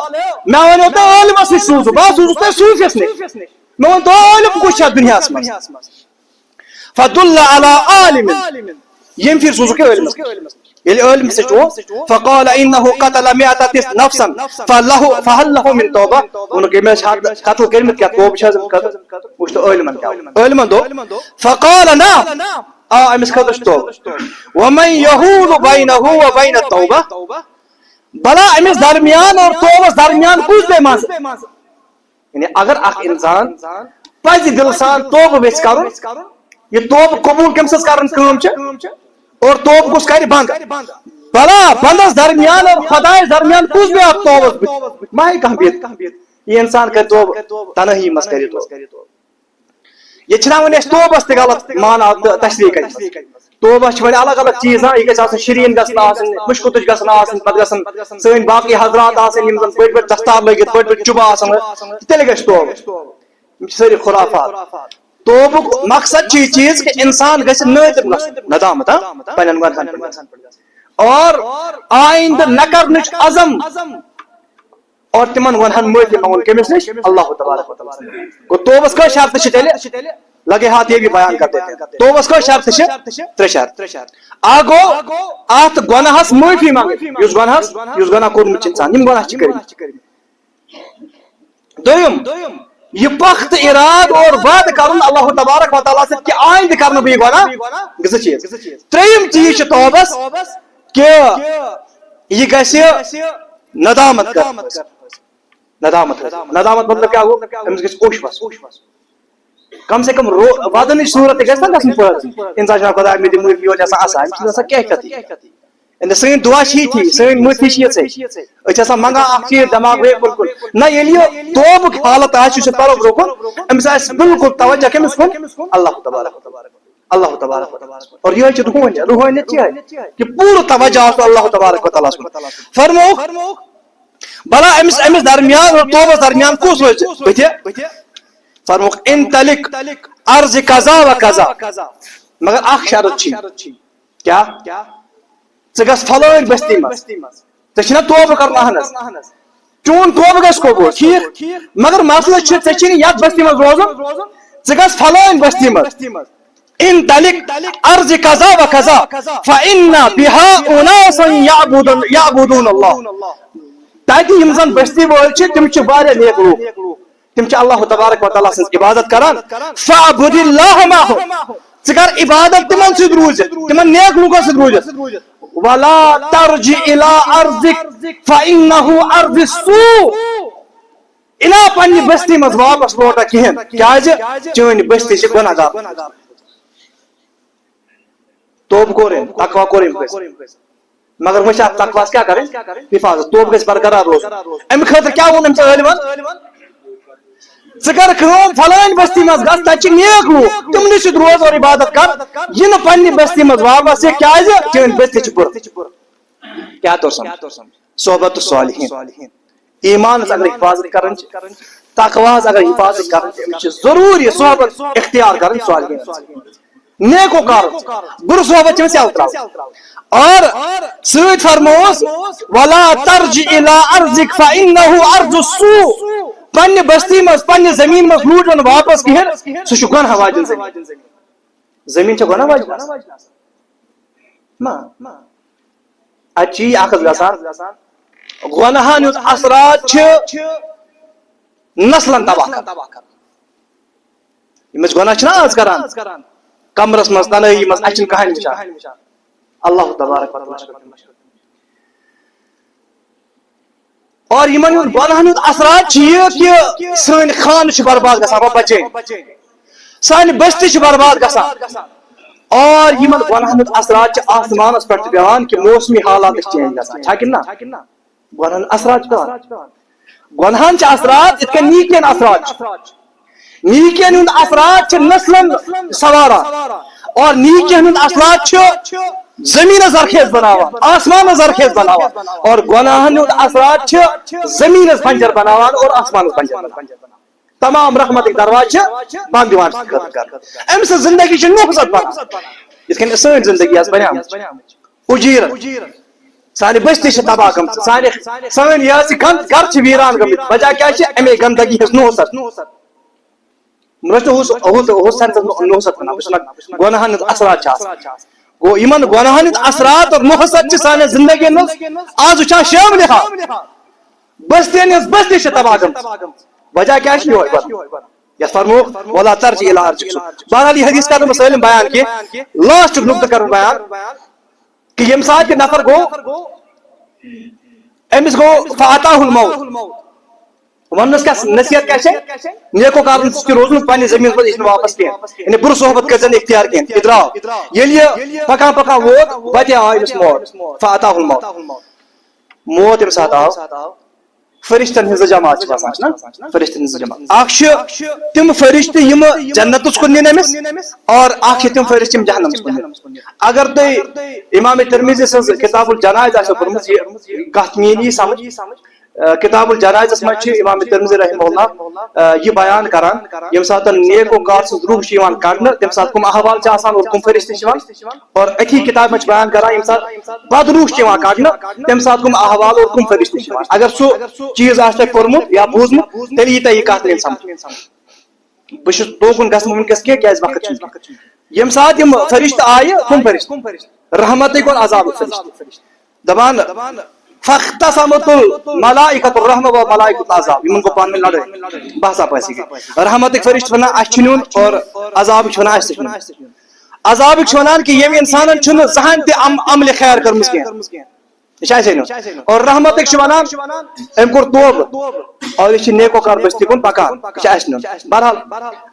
مےٚ ؤنِو تُہۍ عٲلمس نِش سوٗزُو بہٕ سوٗزُس تۄہہِ صوٗفِیس نِش مےٚ ووٚن تۄہہِ عٲلم کُس چھُ اتھ دُنیاہس منٛز فدُلّ علی عالم ییٚمہِ پھِرِ سوٗزُکھ یہِ عٲلمس ییٚلہِ عٲلم سۭتۍ اوس فقال انه قتل 100 نفسا فهل له من توبہ ووٚنُکھ أمۍ ٲسۍ قتل کٔرمٕتۍ کیٛاہ توبہٕ چھِ حظ أمِس خٲطرٕ وٕچھ تو عٲلمن کیٛاہ عٲلمن دوٚپ فقال نعم أمِس خٲطرٕ چھُ توبہٕ ومن يحول بينه وبين التوبہ بلا أمِس درمیان اور توبس درمیان کُس پیٚیہِ منٛزٕ یعنی اگر اخ انسان پزِ دل سان توبہ ویژ کرُن یہ توبہ قبول کم سز کرن کٲم چھِ اور توبہ کس کرِ بند بلا بندس درمیان اور خدائے درمیان کس بھی آپ توبہ ما ہے کہاں بیت یہ انسان کر توبہ تنہی مس کر توبہ یہ چھنا ون اس توبہ تے غلط مانا تشریح کر توبہ چھ وۄنۍ الگ الگ چیز یہ گژھِ آسن شریٖن گژھن آسن مشکُتٕج گژھن آسن پتہٕ گژھن سٲنۍ باقی حضرات آسن یِم زن بٔڑۍ بٔڑۍ دستار لٲگِتھ بٔڑۍ بٔڑۍ چُبہٕ آسن تیٚلہِ گژھِ توبہ یِم چھِ سٲری خُرافات توبُک مقصد چھُ یہِ چیز کہ انسان گژھِ نٲدِم گژھُن ندامت پننٮ۪ن گۄنہن پٮ۪ٹھ اور آئندہ نہ کرنٕچ عزم اور تمن گۄنہن معٲفی منگُن کٔمِس نِش اللہ تبارک و تعالیٰ گوٚو توبس کٔژ شرطہٕ چھِ تیٚلہِ لگے ہاتھ یہ بھی بیان کر دیتے ہیں توبس کٔژ شرطہٕ چھِ ترٛےٚ شرط اکھ گوٚو اتھ گۄنہس معٲفی منگٕنۍ یُس گۄناہ کوٚرمُت چھُ انسان یِم گۄناہ چھِ کٔرمٕتۍ دوٚیِم یہ پخت اراد اور وعدٕ کرُن اللہ تبارک و تعالیٰ سۭتۍ کہ آیندٕ کرنہٕ بہٕ یہِ گۄناہ زٕ چیٖز ترٛیٚیِم چیٖز چھُ توبس کہ یہ گژھِ ندامت ندامت مطلب کیا گوٚو أمِس گژھِ اوٚش وس کم سے کم وادنٕچ صورت تہِ گژھِ نا گژھٕنۍ پٲدٕ انسان چھُ خۄدایا مےٚ دِ معٲفی یوت آسان أمِس چھِ آسان کیفیتٕے سٲنۍ دعا چھِ یِتھی سٲنۍ معٲفی چھِ یِژھٕے أسۍ چھِ آسان منگان اکھ چیٖز دٮ۪ماغ بیٚیہِ بِلکُل نہ ییٚلہِ یہِ توبُک حالت آسہِ یُس پرو برونٛہہ کُن أمِس آسہِ بِلکُل توجہ کٔمِس کُن اللہ تبارک اور یہ روحانیت چھِ کہ پوٗرٕ توجہ آسُن اللہ تبارک و تعالیٰ کُن فرمووُکھ بلا أمِس درمیان اور توبس درمیان کُس روزِ بٕتھِ فرمووُکھ ان تلک عرض قضا و قضا مگر اکھ شرط چھ کیا ژٕ گژھ فلٲنۍ بستی منٛز ژےٚ چھُنا توبہٕ کرُن اہن حظ چون توبہٕ گژھِ قبوٗل ٹھیٖک مگر مسلہٕ چھُ ژےٚ چھُے نہٕ یتھ بستی منٛز روزُن ژٕ گژھ فلٲنۍ بستی منٛز ان تلک عرض قضا و قضا فإن بها أناس يعبدون الله تتہِ یِم زن بستی وٲلۍ چھِ تِم چھِ واریاہ نیک لوٗکھ تم چھِ اللہ تبارک و تعالیٰ سٕنٛز عبادت کران فاعبد اللہ معهم ژٕ کر عبادت تمن سۭتۍ روٗزِتھ تمن نیک لوٗکن سۭتۍ روٗزِتھ ولا ترجع الى ارضك فانه ارض السوء الا پننہِ بستی منٛز واپس لوٹا کِہیٖنۍ کیازِ چٲنۍ بستی چھِ گۄناہ گار توبہٕ کوٚر أمۍ تقوا کوٚر أمۍ مگر وۄنۍ چھِ اتھ تقواہس کیٛاہ کرٕنۍ حفاظت توبہٕ گژھِ برقرار روزُن امہِ خٲطرٕ کیٛاہ ووٚن أمۍ ژےٚ عٲلمن ژٕ کر کٲم فلٲنۍ بستی منٛز گژھ تتہِ چھِ نیک لوٗکھ تِمنٕے سۭتۍ روز اور عبادت کر یہِ نہٕ پننہِ بستی منٛز واپس یہِ کیازِ چٲنۍ بستی چھِ بُرٕ کیٛاہ توٚر سمجھ صحبت الصالحین ایمانس اگر حفاظت کرٕنۍ چھِ تقواہس اگر حفاظت کرٕنۍ چھِ أمِس چھِ ضروٗری صحبت اختیار کرٕنۍ صالحین نیکو کار بُرٕ صحبت چھِ أمِس یلہٕ تراوٕنۍ اور سۭتۍ فرمووُس ولا ترجع الى ارضك فانه ارض السوء پننہِ بستی منٛز پننہِ زمین منٛز لوٗٹن واپس کِہیٖنۍ سُہ چھُ گۄناہ واجٮ۪ن زمین چھےٚ گۄناہ واجٮ۪ن اتہِ چھِ یہِ اکھ گژھان گۄناہن ہُنٛد اثرات چھِ نسلن تباہ کران یِم أسۍ گۄناہ چھِنہ آز کران کمرس منٛز تنہٲیی منٛز اَسہِ چھِنہٕ کٕہٕنۍ وٕچھان اللہ تبارک و تعالیٰ اور یمن ہُنٛد گۄناہن ہُنٛد اثرات چھِ یہِ کہِ سٲنۍ خانہٕ چھِ برباد گژھان بچٲیِن سانہِ بستی چھِ برباد گژھان اور یمن گۄناہن ہُنٛد اثرات چھِ آسمانس پٮ۪ٹھ تہِ پیٚوان کہِ موسمی حالات چھِ چینج گژھان چھا کِنہٕ نہ گۄناہن ہُنٛد اثرات چھِ پیٚوان گۄناہن چھِ اثرات یِتھ کٔنۍ نیٖکین اثرات چھِ نیٖکین ہُنٛد اثرات چھِ نسلن سواران اور نیٖکین ہُنٛد اثرات چھِ زمینس زرخیز بناوان آسمانس زرخیز بناوان اور گۄناہن ہُنٛد اثرات چھِ زمینس بنجر بناوان اور آسمانس بنجر بناوان تمام رحمتٕکۍ دروازٕ چھِ بنٛد دِوان أمۍ سٕنٛز زندگی چھِ نوٚحزت بنان یِتھ کٔنۍ سٲنۍ زندگی آسہِ بنیمٕژ اُجیٖرن سانہِ بستی چھِ تباہ گٔمژٕ سٲنۍ یہِ حظ یہِ گرٕ چھِ ویٖران گٔمٕتۍ وجہ کیٛاہ چھِ اَمے گندگی ہٕنٛز نوٚحزت نوٚحزت ونان بہٕ چھُس گۄناہن ہٕنٛز اثرات چھِ آسان گوٚو یِمن گۄناہن ہٕنٛدۍ اثرات اور نوٚحزت چھِ سانٮ۪ن زندگین منٛز آز وٕچھان شاملہِ حال بستین ہٕنٛز بستی چھِ تباہ گٔمٕژ وجہ کیٛاہ چھِ یِہوے یتھ فرمووُکھ ولا ترجع الى ارضك بہرحال یہِ حدیث کرنہٕ بہٕ سٲلِم بیان کینٛہہ لاسٹُک نُقطہٕ کرُن بیان کہ ییٚمہِ ساتہٕ تہِ نفر گوٚو أمِس گوٚو فاتاہ الموت ونس کیا نصیحت کیا نیکو کارن روزن پنہ زمین پہ یہ واپس کی یعنی بر صحبت کر اختیار کی یہ درو یل پکان پکان ووت وتہ آو امس موت فاتاہ الموت موت امس سات آو فرشتن ہز جماعت نا فرشتن ہز جماعت اخ تم فرشتہ یم جنتس کن نین امس اور اخ تم فرشتہ یم جہنمس کن نین اگر تھی امام ترمذی سز کتاب الجنائز آسو پرمت یہ کت میلی سمجھ کتاب الجنائز مجھ امام ترمذی رحمہ اللہ یہ بیان کران یم سات نیکو کار سز روح شیوان کڑن تم سات کم احوال چھ آسان اور کم فرشتہ شیوان اور اتھی کتاب مجھ بیان کران یم سات بد روح شیوان کڑن تم سات کم احوال اور کم فرشتہ شیوان اگر سو چیز آس تک پورمت یا بوزمت تیل یہ تھی کت نیل سمجھ بس توکن گھس ونکس کی وقت یم سات یم فرشتہ آئے کم فرشتہ رحمت کن عذاب فرشتہ دپان فاختصمت الملائکۃ الرحمہ و ملائکۃ العذاب یمن کو پان میں لڑائی بحثا پاسی گئی رحمت فرشتہ ونان اس چھنون اور عذاب ونان اس چھنون عذاب ونان کہ یم انسان چھن زہان تہ عمل خیر کرمس کی اور رحمت ونان ام کور توب اور یہ نیکو کار بستی کن پکان بہرحال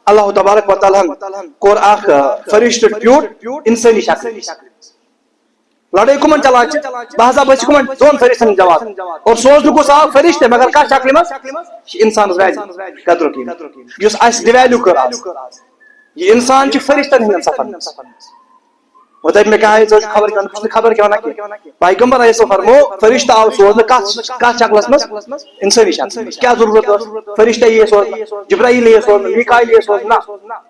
اللہ تبارک و تعالی کور اخ فرشتہ ٹیوٹ انسانی شکل لڑائی کمن چلان بہذا بچ کمن دون فرشتن جواب اور سوچ گوس اخ فرشتہ مگر کا شکل مز انسان ویلیو قدر کی یس اس ڈیویلیو کر یہ انسان چھ فرشتن ہند سفر وہ دپ میں کہا خبر کیا پیغمبر علیہ السلام فرمو فرشتہ آو سوزن کت شکلس مز انسانی شکل کیا ضرورت فرشتہ یہ سوزن جبرائیل یہ سوزن میکائیل یہ سوزن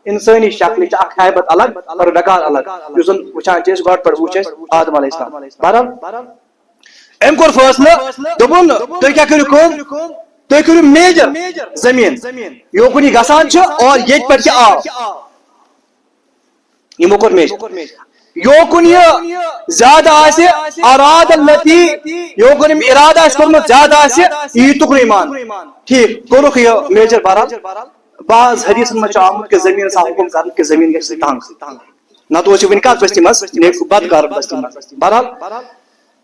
انسانی شکل اخ حیبت الگ اور وقار الگ یس زن وچان چھ گاڈ پہ وچ آدم علیہ السلام بہرحال ام کور فیصلہ دپن تھی کیا کرو کم تھی کرو میجر زمین یوکن یہ گسان اور یہ پہ آو یہ کور میجر یوکن یہ زیادہ آسے اراد اللتی یوکن ارادہ اس کرمت زیادہ آسے یہ تکر ایمان ٹھیک کورک یہ میجر بہرحال بعض حدیث میں آمد کہ زمین سا حکم کرن کہ زمین گژھِ تنگ نہ تو ون کت بستی مز نیک بدکار بستی مز بہرحال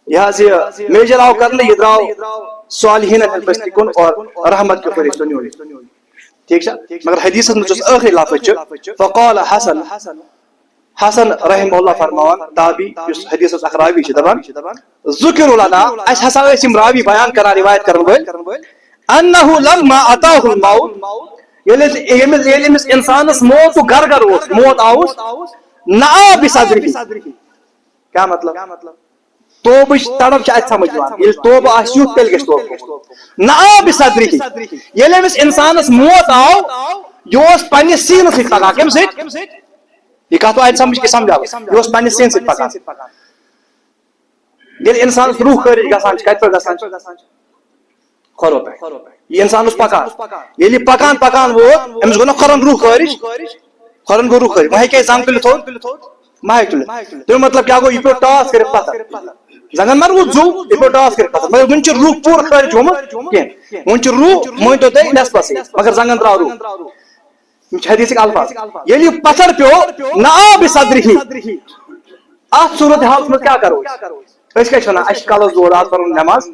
یہ میجر آو کرنے یہ دراو صالحین بستی کن اور رحمت کے فرشتہ نیول ٹھیک مگر حدیث میں جس آخری لفظ فقال حسن رحمہ اللہ فرمان تابی اس حدیث اس اخراوی چھ دبان ذکر لنا اس ہسا اسم راوی بیان کرا روایت کرن ول انه لما اتاه الموت یلمس انسانس موت گر گر موت آوس نعا بصدره کیا مطلب توبش تڑپ چھ اس سمجھ وان یل توب آسیو تیل گش توب نعا بصدره یلمس انسانس موت آو یوس پنہ سین سے پکا کم سے یہ کہا تو آج سمجھ کے سمجھا یہ اس پانی سین سے پکان یہ انسان روح خارج گسان کت پر گسان خورو پہ یہ انسان اس پکان یہ پکان وہ امس گو خورن روح خارج خورن گو روح خارج وہی کہ زنگ تل تھو ماہ تل تو مطلب کیا گو یہ پہ ٹاس کر پتہ زنگن مر وہ جو یہ پہ ٹاس کر پتہ مگر ون روح پور خارج ہومت کی ون روح مون تو تے نس پس مگر زنگن درا روح حدیث الفاظ یعنی پتھر پیو نہ بصدره ات صورت حال میں کیا کرو اس کیا چھنا اس کالس دور رات پر نماز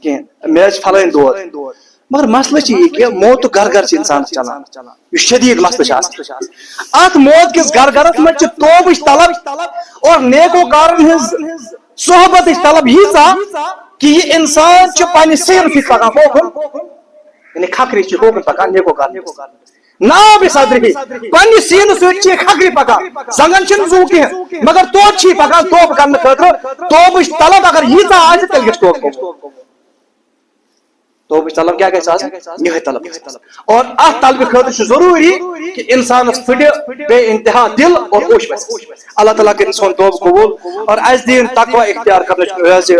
کہ میچ فلائن دور مگر مسئلہ یہ کہ موت گھر گھر سے انسان چلان یہ شدید مسئلہ ات موت کس گھر گھرس میں توبش طلب اور نیکو کارن ہز صحبت طلب یہ کہ یہ انسان چھ پنہ سیر فی پکان ہوکن یعنی کھکری چھ ہوکن پکان نیکو کارن نا بصدره پنہ سین سچ کھکری پکان زنگن چھ زو کی مگر تو چھ پکان توب کرنے خاطر توبش طلب اگر یہ آج تل گژھِ توب توبش طلب کیا گژھِ آسن یہ طلب اور ات طلب خاطر ضروری کہ انسان پھٹ بے انتہا دل اور ہوش بس اللہ تعالیٰ کے سون توب قبول اور اس دین تقوی اختیار کرنے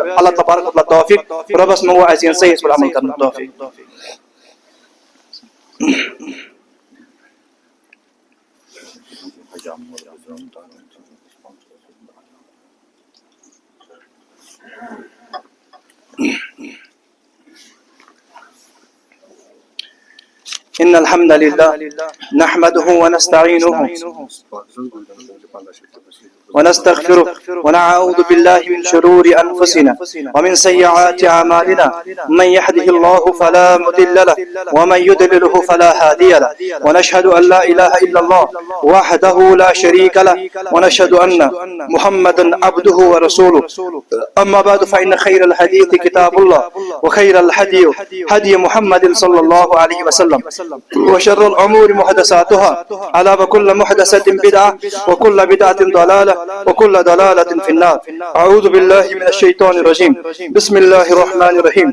اللہ تبارک و تعالی توفیق ربس منگو اس دین صحیح پر عمل کرنے توفیق إن الحمد لله نحمده ونستعينه ونستغفرك ونعوذ بالله من شرور أنفسنا ومن سيئات أعمالنا من يهده الله فلا مضل له ومن يضلله فلا هادي له ونشهد أن لا إله إلا الله وحده لا شريك له ونشهد أن محمدا عبده ورسوله أما بعد فإن خير الحديث كتاب الله وخير الهدي هدي محمد صلى الله عليه وسلم وشر الأمور محدثاتها ألا وكل محدثة بدعة وكل بدعة ضلالة وكل ضلالة في النار. أعوذ بالله من الشيطان الرجيم. بسم الله الرحمن الرحيم.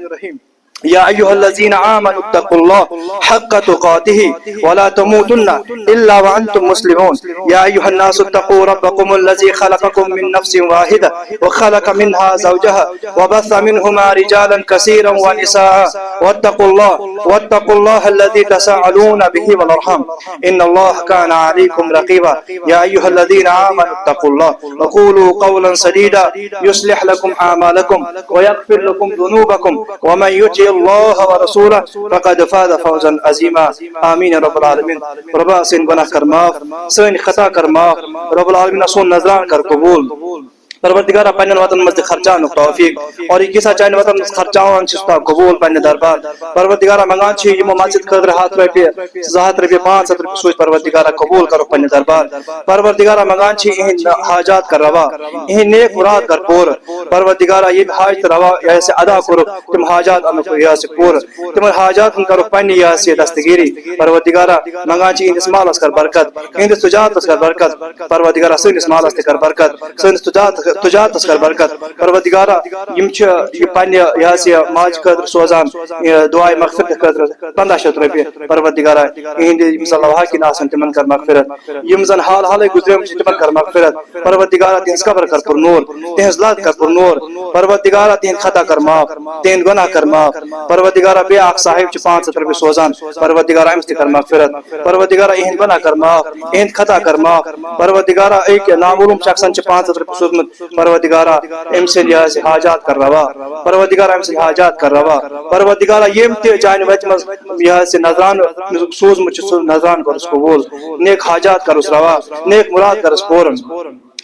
يا أيها الذين آمنوا اتقوا الله حق تقاته ولا تموتن إلا وأنتم مسلمون. يا أيها الناس اتقوا ربكم الذي خلقكم من نفس واحدة وخلق منها زوجها وبث منهما رجالا كثيرا ونساء واتقوا الله الذي تساءلون به والأرحام إن الله كان عليكم رقيبا. يا أيها الذين آمنوا اتقوا الله وقولوا قولا سديدا يصلح لكم أعمالكم ويغفر لكم ذنوبكم ومن يطع الله ورسوله فقد فاز فوزا عظيما. آمين رب العالمين. ربا سن گناہ کر معاف، سن خطا کر معاف، رب العالمین سون نظران کر قبول. پروردگارہ پنن وطن مز خرچان توفیق اور یہ کسا چانہ وطن مز خرچان چھتا قبول پنہ دربار. پروردگارہ منگان چھ یمو مسجد خاطر ہاتھ رپیہ 7 رپیہ 500 رپیہ سوچ پروردگارہ قبول کرو پنہ دربار. پروردگارہ منگان چھ ان حاجات کر روا، ان نیک مراد کر پور. پروردگارہ یہ حاجت روا یا سے ادا کرو تم حاجات ان یا سے پور، تم حاجات ان کرو پنہ یا سے دستگیری. پروردگارہ منگان چھ ان اسمال اس کر برکت، ان تجارت اس کر برکت. پروردگارہ سن اسمال اس کر برکت، سن تجارت اس کر برکت. پروردگارہ یم چھ یہ پنہ یہ سے ماج خاطر سوزان دعائے مغفرت خاطر 1500 رپیہ. پروردگارہ ہند یم زن لواحقین آسن تمن کر مغفرت، یم زن حال حالے گزرم چھ تمن کر مغفرت. پروردگارہ تہنز قبر کر پر نور، تہنز لاد کر پر نور. پروردگارہ تہند خطا کر معاف، تہند گناہ کر معاف. پروردگارہ بے آخ صاحب چھ 500 رپیہ سوزان، پروردگارہ امس تہ کر مغفرت. پروردگارہ ہند گناہ کر معاف، ہند خطا کر معاف. پروردگارہ ایک نامعلوم شخصن چھ 500 رپیہ سوزمت، پروردگارہ ام سے یہ حاجات کر روا. پروردگارہ ام سے حاجات کر روا. پروردگارہ یم تہ جان وچ مز یہ سے نظران سوزمت چھ نظران کرس قبول، نیک حاجات کرس روا، نیک مراد کرس پورن.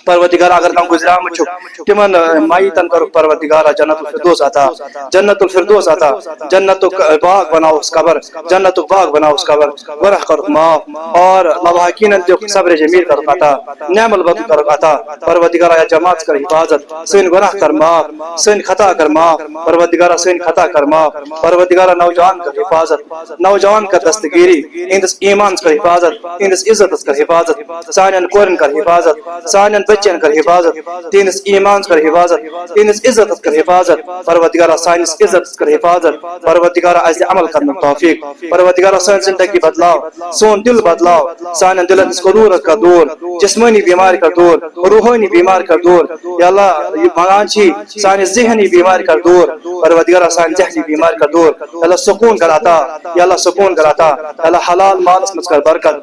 پروردگارہ اگر کم گزرام چھو تمن مائتن کرو پروردگارہ جنت الفردوس عطا، جنت الفردوس عطا. جنت باغ بناو اس قبر، جنت باغ بناو اس قبر. ورح کرو معاف اور لواحقین تے صبر جمیل کرو عطا، نعم البدن کرو عطا. پروردگارہ یا جماعت کر حفاظت، سن گناہ کر معاف، سن خطا کر معاف. پروردگارہ سن خطا کر معاف. پروردگارہ نوجوان کر حفاظت، نوجوان کر دستگیری، اندس ایمان کر حفاظت، اندس عزت کر حفاظت. سانن کورن کر حفاظت، سانن بچن کر حفاظت، تینس ایمان کر حفاظت، تینس عزت کر حفاظت. پروردگارہ سانس عزت کر حفاظت. پروردگارہ ایسے عمل کرنے توفیق. پروردگارہ سان زندگی بدلاو، سون دل بدلاو، سانن دلن قدورت کا دور، جسمانی بیماری کا دور، روحانی بیماری کا دور. یا اللہ منگان چھی سان ذہنی بیماری کا دور. پروردگارہ سان ذہنی بیماری کا دور. یا اللہ سکون کر عطا، یا اللہ سکون کر عطا. یا اللہ حلال مال اس کر برکت،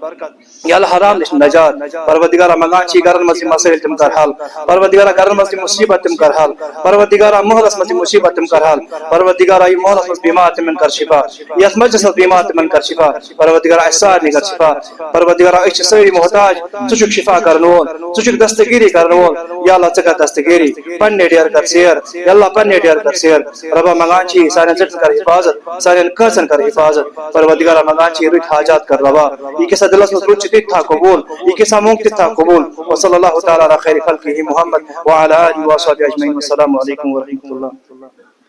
یا اللہ حرام نش نجات. پروردگارہ منگان چھی گرن مز مسائل تم کر حل. پروردگارہ گرن مز مصیبت تم کر حل. پروردگارہ محلس مز مصیبت تم کر حل. پروردگارہ یہ محلس مز بیمار تم کر شفا، یس مجلس مز بیمار تم کر شفا. پروردگارہ احسان کر شفا. پروردگارہ اچ ساری محتاج ژٕ شفا کرن وول، ژٕ دستگیری کرن وول. یا اللہ ژٕ کر دستگیری پنہ ڈیر کر سیر. یا اللہ پنہ ڈیر کر سیر. ربا منگان چھی سانن زٹن کر حفاظت، سانن کھسن کر حفاظت. پروردگارہ منگان چھی رٹ حاجات کر روا. یہ کسا دلس مز رٹ تھی تھا قبول، یہ کسا مونگ تھا قبول. وصلی اللہ تعالی علی خیر خلقہ محمد وعلی آلہ وصحبہ اجمعین. والسلام علیکم ورحمۃ اللہ.